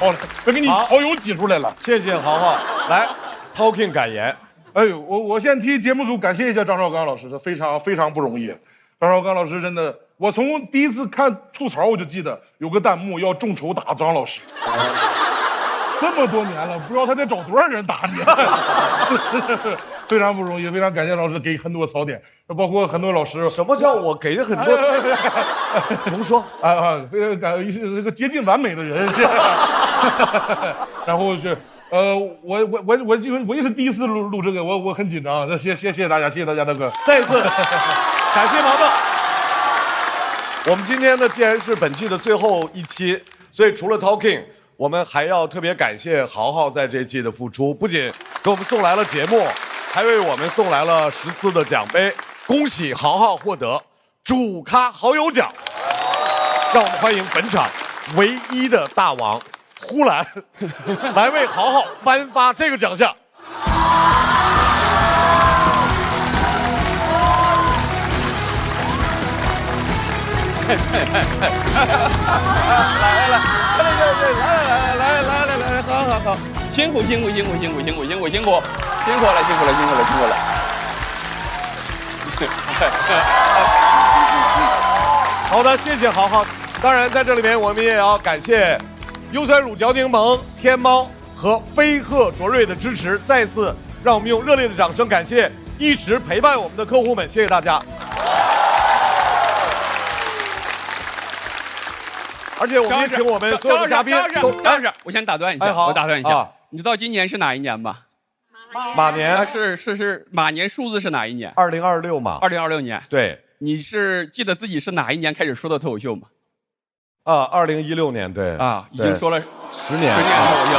好了，别给你蚝油挤出来了。谢谢豪豪，来 Talking 感言。哎呦，我先替节目组感谢一下张绍刚老师，他非常不容易。张绍刚老师真的，我从第一次看吐槽我就记得有个弹幕要众筹打张老师。这么多年了，不知道他得找多少人打你，非常不容易，非常感谢老师给很多槽点，包括很多老师。什么叫我给很多？重说非常感谢这个接近完美的人。然后是我也是第一次录这个，我很紧张。那谢谢大家，谢谢大家，大哥，再次感谢毛豆。我们今天呢，既然是本季的最后一期，所以除了 Talking。我们还要特别感谢豪豪在这季的付出，不仅给我们送来了节目，还为我们送来了10次的奖杯。恭喜豪豪获得主咖蚝油奖，让我们欢迎本场唯一的大王呼兰来为豪豪颁发这个奖项。来，好，辛苦了。好的，谢谢豪豪。当然，在这里面我们也要感谢优酸乳嚼柠檬、天猫和飞鹤卓瑞的支持。再次，让我们用热烈的掌声感谢一直陪伴我们的客户们，谢谢大家。而且我们也请我们所有的嘉宾张老师，我先打断一下，我打断一下，你知道今年是哪一年吗？马年是马年，数字是哪一年？2026嘛。2026年。对。你是记得自己是哪一年开始说的脱口秀吗？2016年，对。已经说了10年。10年脱口秀。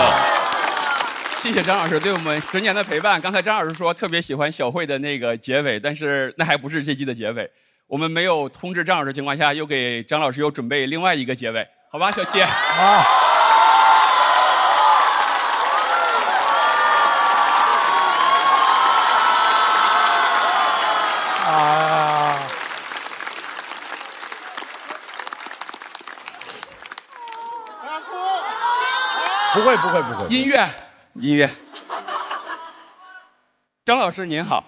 谢谢张老师对我们10年的陪伴。刚才张老师说特别喜欢小慧的那个结尾，但是那还不是这季的结尾。我们没有通知张老师的情况下，又给张老师又准备另外一个结尾，好吧，小七。不会。音乐。张老师您好。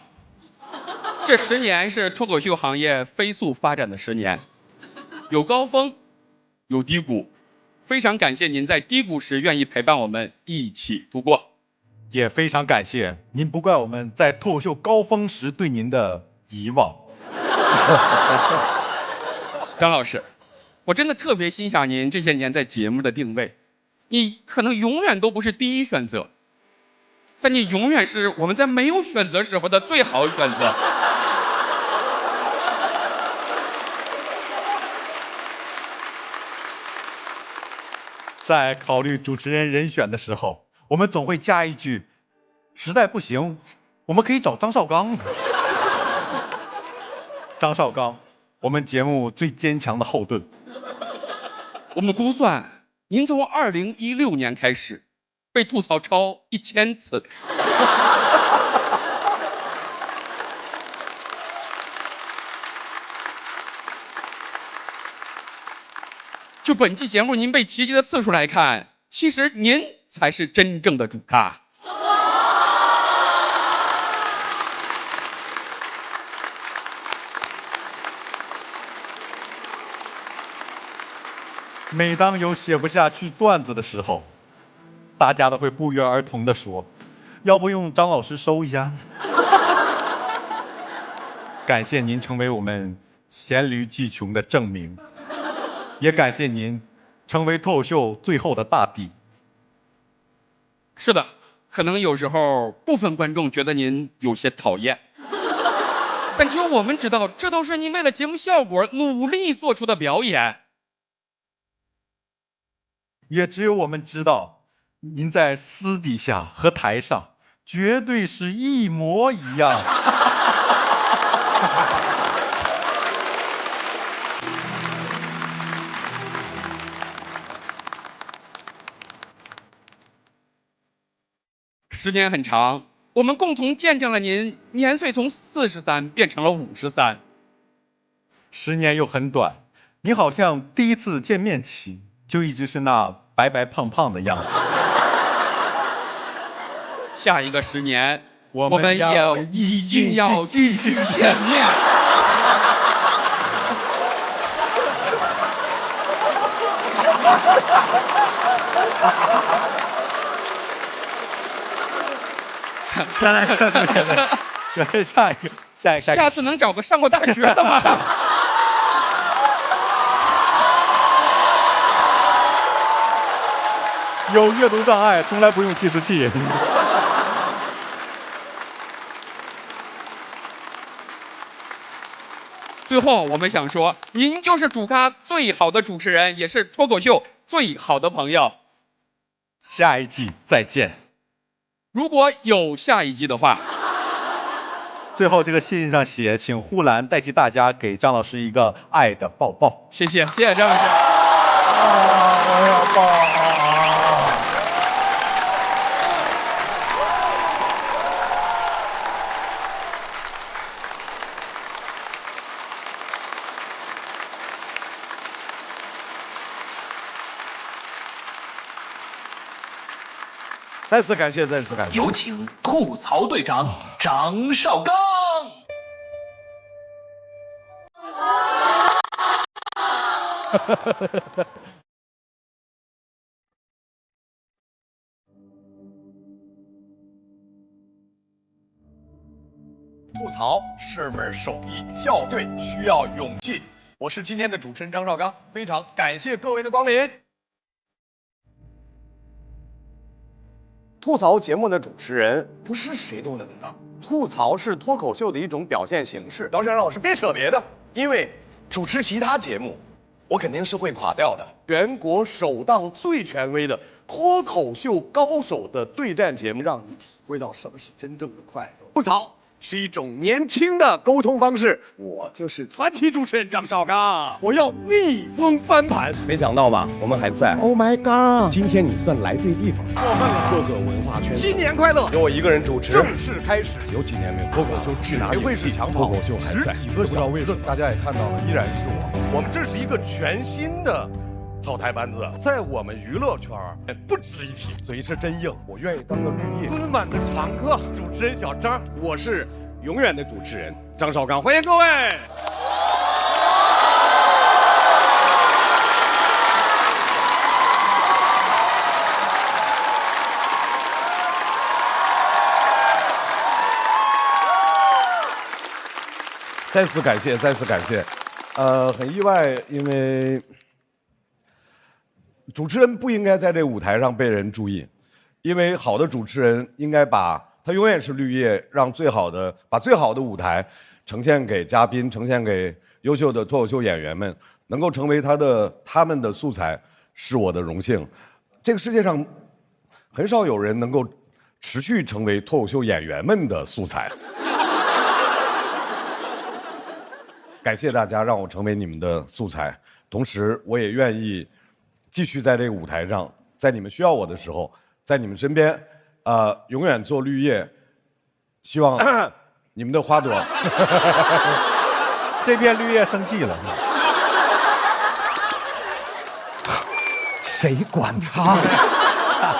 这10年是脱口秀行业飞速发展的10年，有高峰，有低谷，非常感谢您在低谷时愿意陪伴我们一起度过，也非常感谢您不怪我们在脱口秀高峰时对您的遗忘。张老师，我真的特别欣赏您这些年在节目的定位，你可能永远都不是第一选择，但你永远是我们在没有选择时候的最好选择。在考虑主持人人选的时候，我们总会加一句：实在不行，我们可以找张绍刚。张绍刚，我们节目最坚强的后盾。我们估算，您从2016年开始被吐槽超1000次。就本期节目您被提及的次数来看，其实您才是真正的主咖。每当有写不下去段子的时候，大家都会不约而同地说：“要不用张老师收一下？”感谢您成为我们黔驴技穷的证明，也感谢您成为脱口秀最后的大帝。是的，可能有时候部分观众觉得您有些讨厌，但只有我们知道，这都是您为了节目效果努力做出的表演。也只有我们知道，您在私底下和台上绝对是一模一样。时间很长，我们共同见证了您年岁从43变成了53。10年又很短，你好像第一次见面起就一直是那白白胖胖的样子。下一个10年，我们也一定要继续见面。再来，下一个。下次能找个上过大学的吗？有阅读障碍，从来不用计时器。最后，我们想说，您就是主咖最好的主持人，也是脱口秀最好的朋友。下一季再见。如果有下一季的话。最后这个信上写，请呼兰代替大家给张老师一个爱的抱抱。谢谢张老师。我要抱。再次感谢。有请吐槽队长张绍刚。吐槽是门手艺，笑对需要勇气。我是今天的主持人张绍刚，非常感谢各位的光临。吐槽节目的主持人不是谁都能当，吐槽是脱口秀的一种表现形式。当然，老师别扯别的，因为主持其他节目，我肯定是会垮掉的。全国首档最权威的脱口秀高手的对战节目，让你体会到什么是真正的快乐。吐槽是一种年轻的沟通方式。我就是传奇主持人张绍刚，我要逆风翻盘。没想到吧，我们还在。Oh my god！ 今天你算来对地方，过分了。各个文化圈，新年快乐！由我一个人主持，正式开始。有几年没有脱口秀去哪里会是强跑？脱口秀还在，不知道为什么，大家也看到了，依然是我。我们这是一个全新的草台班子，在我们娱乐圈不值一提，嘴是真硬，我愿意当个绿叶。春晚的常客，主持人小张，我是永远的主持人张绍刚，欢迎各位。再次感谢。很意外，因为主持人不应该在这个舞台上被人注意，因为好的主持人应该他永远是绿叶，把最好的舞台呈现给嘉宾，呈现给优秀的脱口秀演员们，能够成为他们的素材，是我的荣幸。这个世界上很少有人能够持续成为脱口秀演员们的素材。感谢大家让我成为你们的素材，同时我也愿意继续在这个舞台上，在你们需要我的时候，在你们身边，永远做绿叶。希望你们的花朵。这边绿叶生气了。谁管他？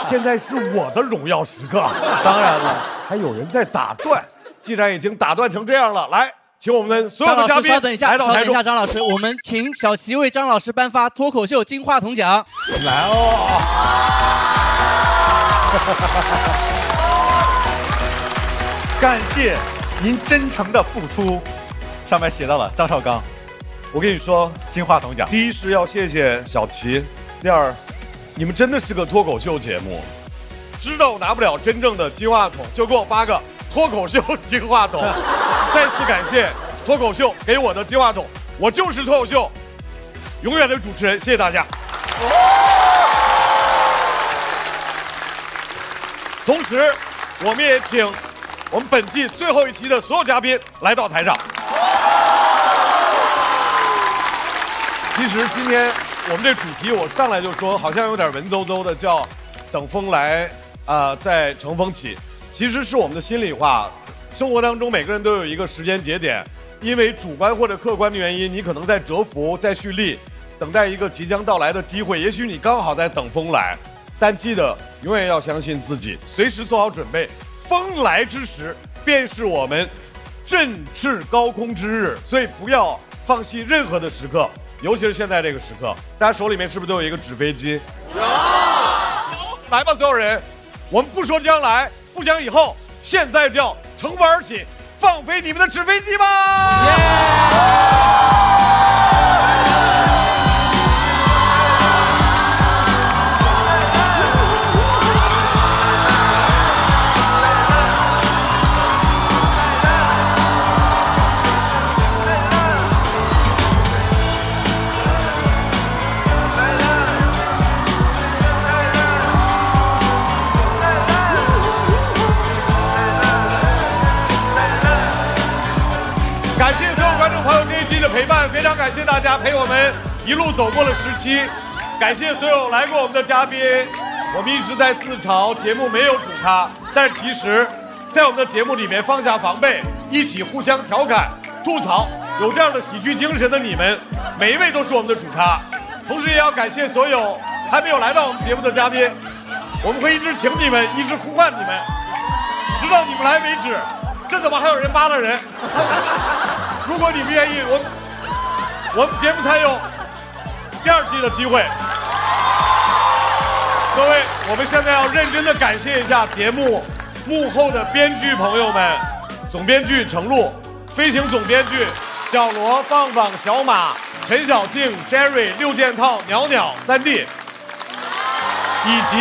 现在是我的荣耀时刻。当然了，还有人在打断。既然已经打断成这样了，来。请我们所有的嘉宾稍等一下，张老师，我们请小齐为张老师颁发脱口秀金话筒奖。来哦！感谢您真诚的付出。上面写到了张绍刚，我跟你说，金话筒奖。第一是要谢谢小齐，第二，你们真的是个脱口秀节目，知道拿不了真正的金话筒，就给我发个脱口秀金话筒。再次感谢脱口秀给我的金话筒，我就是脱口秀永远的主持人，谢谢大家。同时，我们也请我们本季最后一期的所有嘉宾来到台上。其实今天我们这主题，我上来就说好像有点文绉绉的，叫“等风来，再乘风起”。其实是我们的心里话。生活当中每个人都有一个时间节点，因为主观或者客观的原因，你可能在蛰伏、在蓄力，等待一个即将到来的机会。也许你刚好在等风来，但记得永远要相信自己，随时做好准备。风来之时，便是我们振翅高空之日。所以不要放弃任何的时刻。尤其是现在这个时刻，大家手里面是不是都有一个纸飞机？有。来吧，所有人，我们不说将来，不讲以后，现在就要乘风而起，放飞你们的纸飞机吧！感谢所有观众朋友这一期的陪伴，非常感谢大家陪我们一路走过了10期，感谢所有来过我们的嘉宾。我们一直在自嘲节目没有主咖，但是其实，在我们的节目里面放下防备，一起互相调侃、吐槽，有这样的喜剧精神的你们，每一位都是我们的主咖。同时也要感谢所有还没有来到我们节目的嘉宾，我们会一直请你们，一直呼唤你们，直到你们来为止。这怎么还有人扒拉人？如果你们愿意，我们节目才有第2季的机会。各位，我们现在要认真的感谢一下节目幕后的编剧朋友们，总编剧程璐，飞行总编剧小罗、放放、小马、陈小静、Jerry、6件套、袅袅、3D， 以及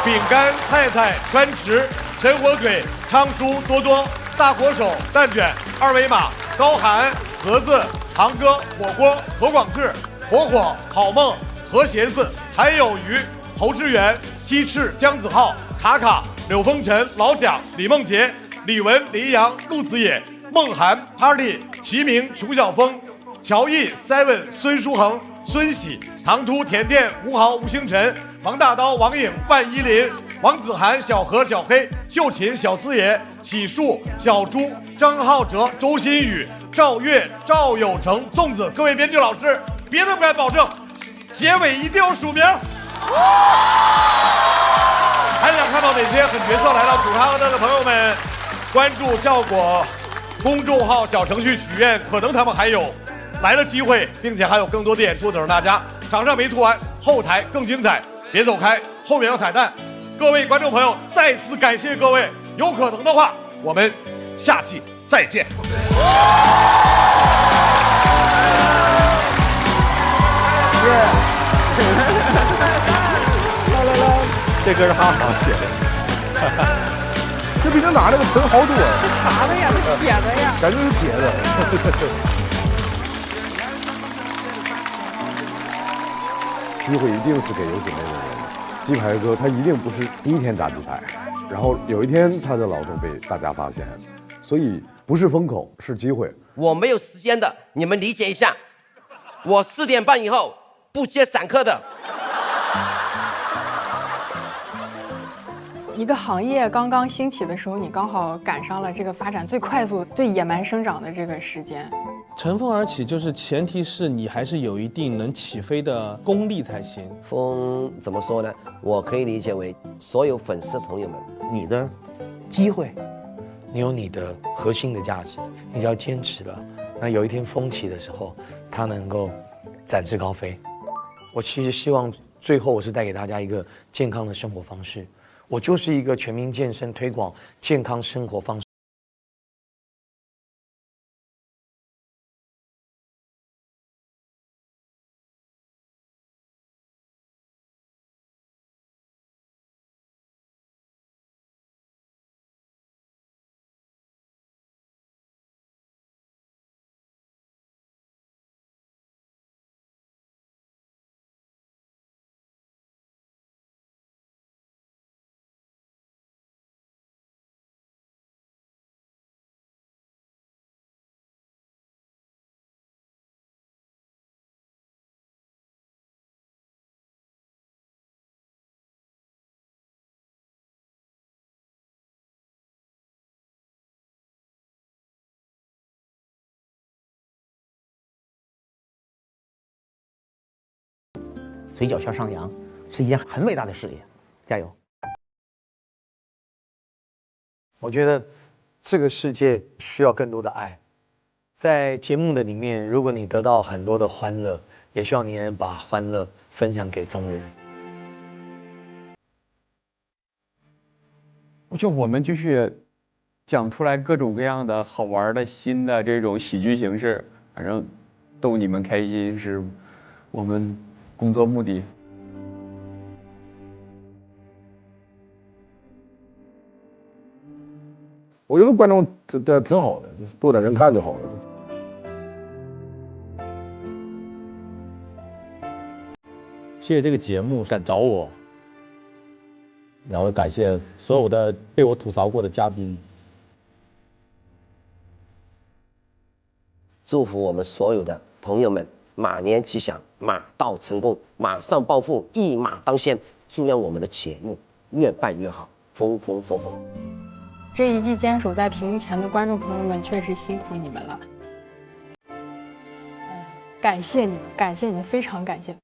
饼干、菜菜、川池、陈火腿、昌叔、多多、大火手、蛋卷、2维码、高寒、盒子、航哥、火锅、何广智、火火、好梦、何鞋子，还有鱼、侯志远、鸡翅、姜子浩、卡卡、柳风尘、老蒋、李梦洁、李文、李阳、陆子野、梦涵、Party、齐明、裘晓峰、乔毅、Seven、孙书恒、孙喜、唐突、甜甜、吴豪、吴星辰、王大刀、王颖、万依林、王子涵、小何、小黑、秀琴、小四爷、喜树、小朱、张浩哲、周新宇、赵月、赵有成、粽子，各位编剧老师，别的不敢保证，结尾一定要署名。还想看到哪些狠角色来到主咖和的朋友们，关注效果公众号小程序许愿，可能他们还有来的机会，并且还有更多的演出等着大家。场上没吐完，后台更精彩，别走开，后面有彩蛋。各位观众朋友，再次感谢各位，有可能的话，我们下季再见。这歌是哈哈写的，这比那哪那个沉好多呀！这啥的呀？这铁的呀？感觉是铁的。机会一定是给有准备的人。鸡排哥他一定不是第一天炸鸡排，然后有一天他的劳动被大家发现，所以不是风口，是机会。我没有时间的，你们理解一下。我4点半以后不接散客的。一个行业刚刚兴起的时候，你刚好赶上了这个发展最快速、最野蛮生长的这个时间。乘风而起，就是前提是你还是有一定能起飞的功力才行。风怎么说呢？我可以理解为所有粉丝朋友们，你的机会，你有你的核心的价值，你只要坚持了，那有一天风起的时候，它能够展翅高飞。我其实希望最后我是带给大家一个健康的生活方式。我就是一个全民健身推广健康生活方式。嘴角向上扬，是一件很伟大的事业，加油！我觉得这个世界需要更多的爱，在节目的里面，如果你得到很多的欢乐，也希望你能把欢乐分享给众人。就我们继续讲出来各种各样的好玩的新的这种喜剧形式，反正逗你们开心是我们工作目的。我觉得观众这挺好的，多点人看就好了。谢谢这个节目敢找我，然后感谢所有的被我吐槽过的嘉宾。祝福我们所有的朋友们马年吉祥，马到成功，马上暴富，一马当先。祝愿我们的节目越办越好，风风火火。这一季坚守在屏幕前的观众朋友们，确实辛苦你们了。感谢你们，感谢你们，非常感谢。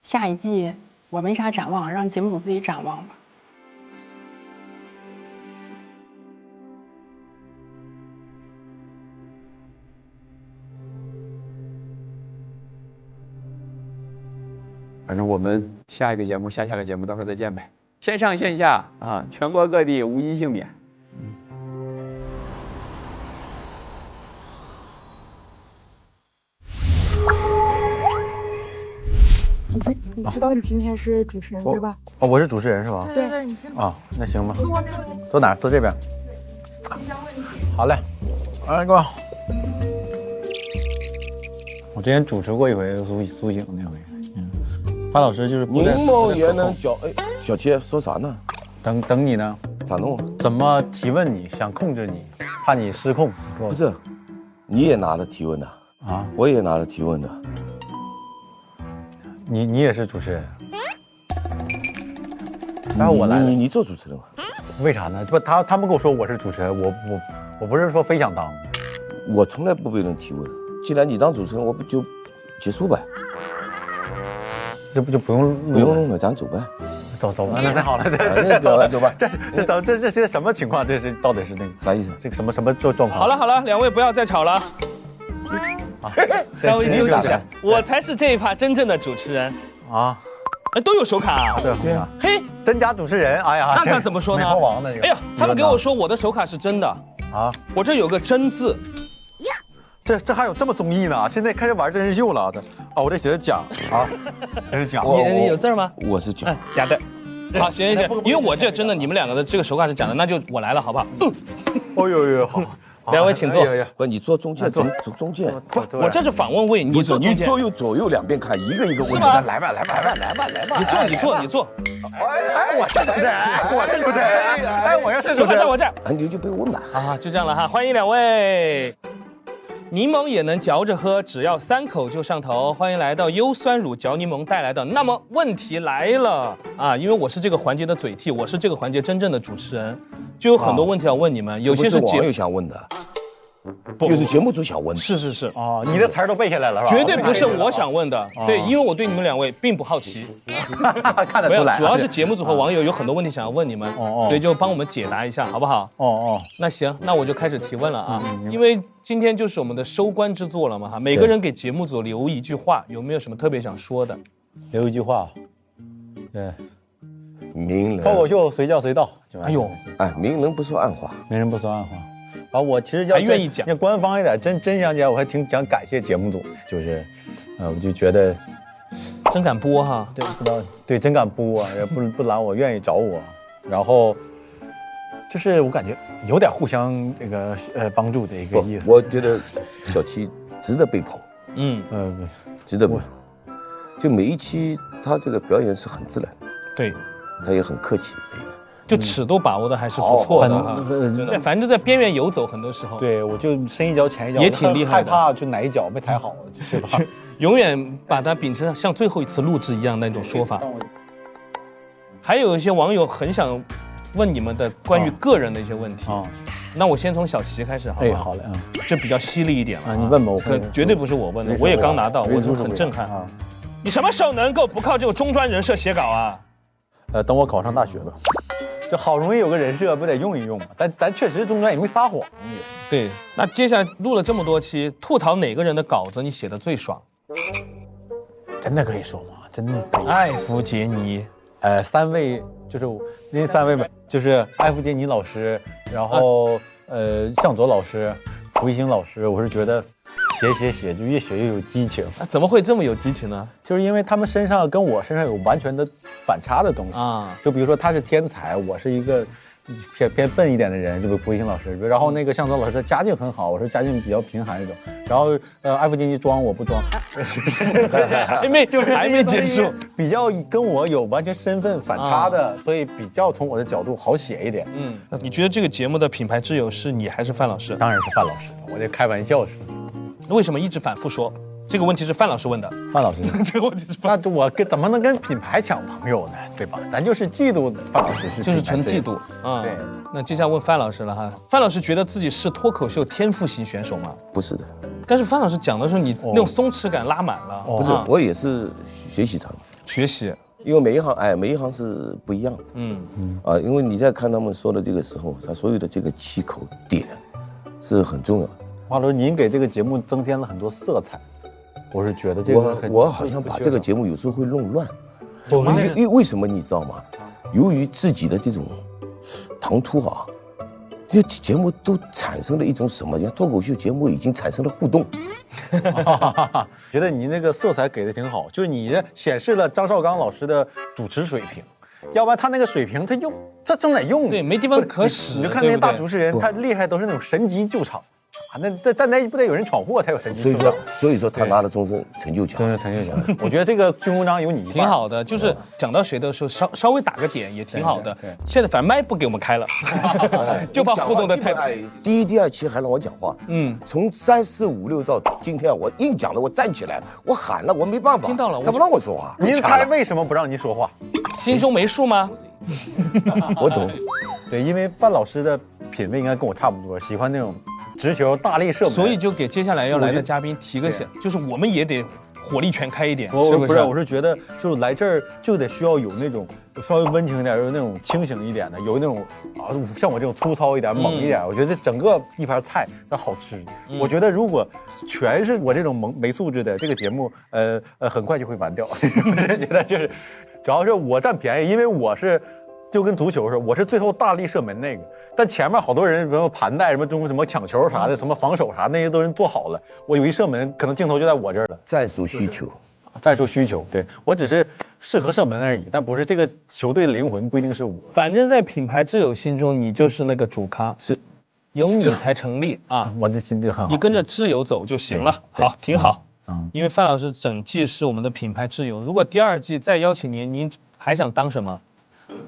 下一季我没啥展望，让节目组自己展望吧。反正我们下一个节目、下个节目到时候再见呗。线上线下啊，全国各地无一幸免。你知道你今天是主持人对吧？哦，我是主持人是吧？对，你进来。啊，那行吧。坐哪儿？坐这边。好嘞。哎，哥。我之前主持过一回苏醒那回。范老师就是柠檬也能嚼。哎，小七说啥呢？等你呢。咋弄？怎么提问你？想控制你，怕你失控。不是，你也拿了提问的啊？我也拿了提问的。你也是主持人？然后我来了。你做主持人吗？为啥呢？不，他们跟我说我是主持人，我不是说非想当。我从来不被人提问。既然你当主持人，我不就结束呗？这不就不用弄了，咱走呗。走吧，那太好了，走吧。这是什么情况？这是到底是那个啥意思？这个什么状况？好了，两位不要再吵了。稍微休息一下，我才是这一趴真正的主持人啊！都有手卡啊！对啊，嘿，真假主持人，哎呀，那怎么说呢？美猴王的，哎呀，他们给我说我的手卡是真的啊，我这有个真字。这还有这么综艺呢？现在开始玩真人秀了的啊！我这写着假啊，这是假。你有字吗？我是假，假的。好，行，因为我这真的，你们两个的这个手卡是假的，那就我来了，好不好？哦呦，好。两位请坐。不，你坐中间，中间。我这是访问位，你坐中间。你左右两边看，一个一个问。来吧。你坐。哎，我是主持人，哎，我要是主持人，在我这儿。你就被问了啊，就这样了哈，欢迎两位。柠檬也能嚼着喝，只要3口就上头。欢迎来到优酸乳嚼柠檬带来的。那么问题来了啊，因为我是这个环节的嘴替，我是这个环节真正的主持人，就有很多问题要问你们。有些是网友想问的，又是节目组想问的。是哦，你的词儿都背下来了是吧？绝对不是我想问的，对，因为我对你们两位并不好奇，看得出来。主要是节目组和网友有很多问题想要问你们，所以就帮我们解答一下，好不好？那行，那我就开始提问了啊，因为今天就是我们的收官之作了嘛哈，每个人给节目组留一句话，有没有什么特别想说的？留一句话，对，名人脱口秀随叫随到。哎呦，名人不说暗话，名人不说暗话。啊，我其实还愿意讲，要官方一点，真想讲，我还挺想感谢节目组，就是，我就觉得，真敢播哈，对，不知道，对，真敢播，也不拦我，愿意找我，然后，就是我感觉有点互相这个帮助的一个意思。我觉得小七值得被捧，值得被捧，就每一期他这个表演是很自然，对，他也很客气。就尺度把握的还是不错的哈，对，反正就在边缘游走，很多时候。对，我就深一脚浅一脚，也挺厉害的，害怕就哪一脚没踩好，是吧？永远把它秉持像最后一次录制一样那种说法。还有一些网友很想问你们的关于个人的一些问题啊，那我先从小齐开始好吗？好嘞，这比较犀利一点了啊，你问吧，我绝对不是我问的，我也刚拿到，我就很震撼啊。你什么时候能够不靠这个中专人设写稿啊？等我考上大学吧。这好容易有个人设，不得用一用嘛？但咱确实中专也没撒谎，也是。对，那接下来录了这么多期，吐槽哪个人的稿子你写的最爽？真的可以说吗？真的可以。艾弗杰尼，3位就是那3位嘛，就是艾弗杰尼老师，然后向佐老师、胡一星老师，我是觉得写就越写越有激情。怎么会这么有激情呢？就是因为他们身上跟我身上有完全的反差的东西啊。就比如说他是天才，我是一个偏笨一点的人，就比如胡一星老师。然后那个向佐老师的家境很好，我是家境比较贫寒那种。然后艾弗杰尼装我不装，还没结束，比较跟我有完全身份反差的，所以比较从我的角度好写一点。那你觉得这个节目的品牌挚友是你还是范老师？当然是范老师，我这开玩笑是。为什么一直反复说这个问题是范老师问的？范老师，这个问题是那我怎么能跟品牌抢朋友呢？对吧？咱就是嫉妒范老师，就是纯嫉妒啊。对，那接下来问范老师了哈。范老师觉得自己是脱口秀天赋型选手吗？不是的。但是范老师讲的时候，你那种松弛感拉满了。不是，我也是学习他们。学习，因为每一行是不一样的。因为你在看他们说的这个时候，他所有的这个气口点是很重要的。华老师，您给这个节目增添了很多色彩，我是觉得这个我好像把这个节目有时候会弄乱。为什么你知道吗？由于自己的这种唐突啊，这节目都产生了一种什么？脱口秀节目已经产生了互动。觉得你那个色彩给的挺好，就是你显示了张绍刚老师的主持水平。要不然他那个水平，他正在用，对，没地方可使。你就看那些大主持人，他厉害都是那种神级救场。但那不得有人闯祸才有神经？所以说他拿了终身成就奖。终身成就奖，我觉得这个军功章有你一半。挺好的，就是讲到谁的时候稍微打个点也挺好的。现在反正麦不给我们开了，就怕互动的太。第一、第2期还让我讲话，从3、4、5、6到今天，我硬讲了，我站起来了，我喊了，我没办法。听到了，他不让我说话。您猜为什么不让您说话？心中没数吗？我懂。对，因为范老师的品味应该跟我差不多，喜欢那种。直球大力射门，所以就给接下来要来的嘉宾提个醒，就是我们也得火力全开一点，是不是？我是觉得就是来这儿就得需要有那种稍微温情一点，有那种清醒一点的，有那种像我这种粗糙一点、猛一点。我觉得这整个一盘菜它好吃。我觉得如果全是我这种没素质的，这个节目很快就会完掉。我是觉得就是，主要是我占便宜，因为我是。就跟足球似的，我是最后大力射门那个，但前面好多人什么盘带、什么抢球啥的，什么防守啥那些都人做好了。我有一射门，可能镜头就在我这儿了。战术需求，对我只是适合射门而已，但不是这个球队的灵魂，不一定是我。反正，在品牌挚友心中，你就是那个主咖，是有你才成立啊。我的心就很好，你跟着挚友走就行了。好，挺好。因为范老师整季是我们的品牌挚友，如果第2季再邀请您还想当什么？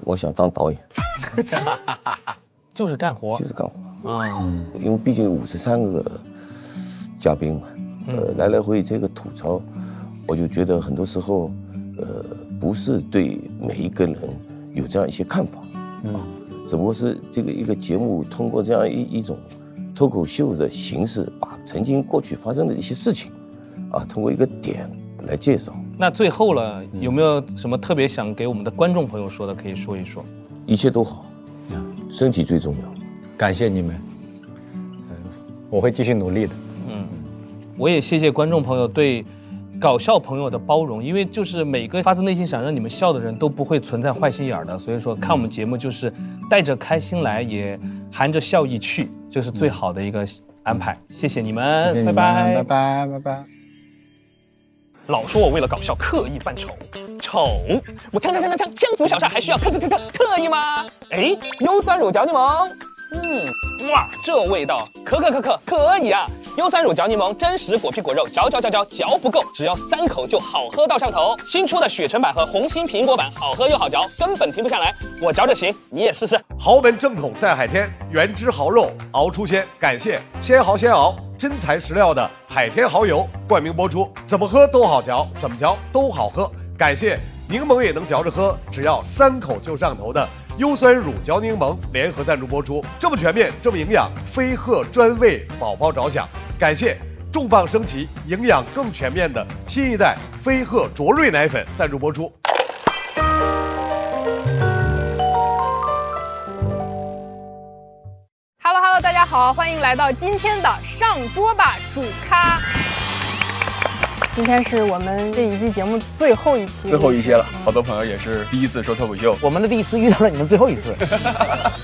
我想当导演，就是干活，因为毕竟53个嘉宾嘛，来来回这个吐槽，我就觉得很多时候，不是对每一个人有这样一些看法，只不过是这个一个节目通过这样一种脱口秀的形式，把曾经过去发生的一些事情，通过一个点来介绍。那最后了，有没有什么特别想给我们的观众朋友说的？可以说一说。一切都好，身体最重要。感谢你们，我会继续努力的。我也谢谢观众朋友对搞笑朋友的包容，因为就是每个发自内心想让你们笑的人都不会存在坏心眼的，所以说看我们节目就是带着开心来，也含着笑意去，这是最好的一个安排。谢谢你们，拜拜，拜拜，拜拜。老说我为了搞笑刻意扮丑，我枪足小帅还需要刻意吗？哎，优酸乳嚼柠檬，哇，这味道可以啊！优酸乳嚼柠檬，真实果皮果肉，嚼不够，只要3口就好喝到上头。新出的雪橙版和红心苹果版，好喝又好嚼，根本停不下来。我嚼着行，你也试试。豪门正统在海天，原汁豪肉熬出鲜，感谢鲜豪鲜熬。真材实料的海天蚝油冠名播出，怎么喝都好嚼，怎么嚼都好喝。感谢柠檬也能嚼着喝，只要3口就上头的优酸乳嚼柠檬联合赞助播出，这么全面，这么营养，非鹤专为宝宝着想。感谢重磅升级、营养更全面的新一代飞鹤卓瑞奶粉赞助播出。Hello， 大家好，欢迎来到今天的上桌吧主咖。今天是我们这一季节目最后一期，最后一期了，好多朋友也是第一次说脱口秀，我们的第一次遇到了你们最后一次。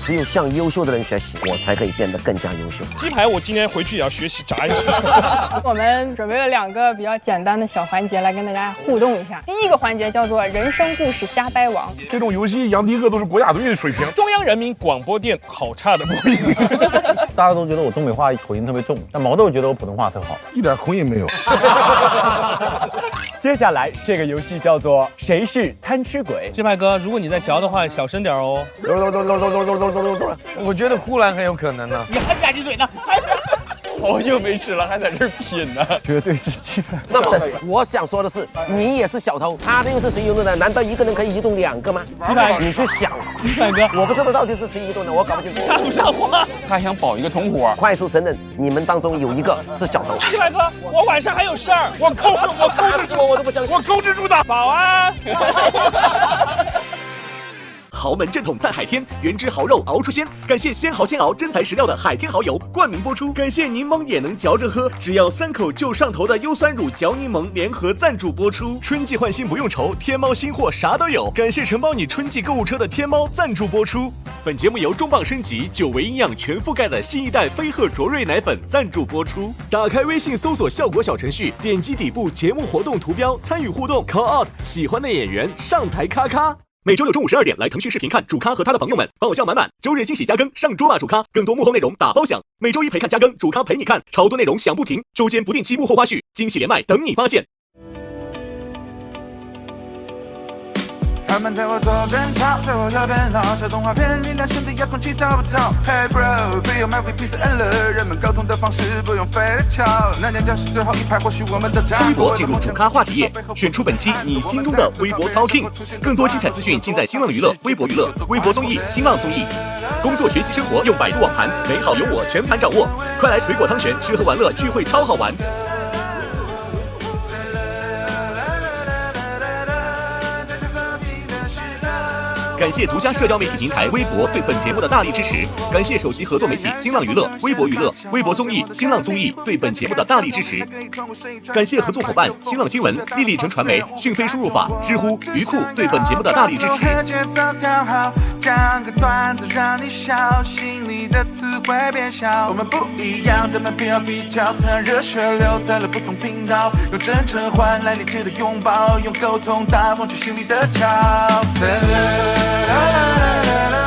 只有向优秀的人学习，我才可以变得更加优秀。鸡排我今天回去也要学习炸一下。我们准备了2个比较简单的小环节来跟大家互动一下。第一个环节叫做人生故事瞎掰王，这种游戏杨迪克都是国家队的水平。中央人民广播电好差的播音。大家都觉得我东北话口音特别重，但毛豆觉得我普通话特好，一点口音没有。接下来这个游戏叫做谁是贪吃鬼。鸡排哥，如果你在嚼的话，小声点哦。我觉得呼兰很有可能呢。你还吧唧嘴呢？好久没吃了，还在这儿品呢。绝对是鸡排。那不是，我想说的是，你也是小偷，他的又是谁移动的？难道一个人可以移动2个吗？鸡排，你去想。鸡排哥，我不知道到底是谁移动的，我搞不清楚。像不像话？他想保一个同伙。快速承认，你们当中有一个是小偷。鸡排哥，我晚上还有事儿，我控制住，我都不相信，我控制住的。保安。豪门正统在海天，原汁豪肉熬出鲜。感谢鲜蚝鲜熬真材实料的海天蚝油冠名播出。感谢柠檬也能嚼着喝，只要3口就上头的优酸乳嚼柠檬联合赞助播出。春季换新不用愁，天猫新货啥都有。感谢承包你春季购物车的天猫赞助播出。本节目由重磅升级、久维营养全覆盖的新一代飞鹤卓瑞奶粉赞助播出。打开微信搜索效果小程序，点击底部节目活动图标参与互动 ，call out 喜欢的演员上台咔咔。每周六中午12点来腾讯视频看主咖和他的朋友们爆笑满满，周日惊喜加更上桌吧主咖，更多幕后内容打包享。每周一陪看加更，主咖陪你看，超多内容响不停，周间不定期幕后花絮，惊喜连麦等你发现。他们在我左边吵，在我右边闹，小动画片里那兄弟遥控器找不着。Hey bro， feel my way peace and love， 人们沟通的方式不用费力巧。那年教室最后一排，或许我们都掌握。微博进入主咖话题页，选出本期你心中的微博 Talking， 更多精彩资讯尽在新浪娱乐、微博娱乐、微博综艺、新浪综艺。工作、学习、生活用百度网盘，美好有我全盘掌握。快来水果汤泉，吃喝玩乐聚会超好玩。感谢独家社交媒体平台微博对本节目的大力支持，感谢首席合作媒体新浪娱乐、微博娱乐、微博综艺、新浪综艺对本节目的大力支持，感谢合作伙伴新浪新闻、立立成传媒、讯飞输入法、知乎、鱼库对本节目的大力支持。讲个段子让你笑，心里的词汇变小。我们不一样的门票比较，突然热血流在了不同频道，用真诚换来理智的拥抱，用沟通打破去心里的桥。啦啦啦啦啦。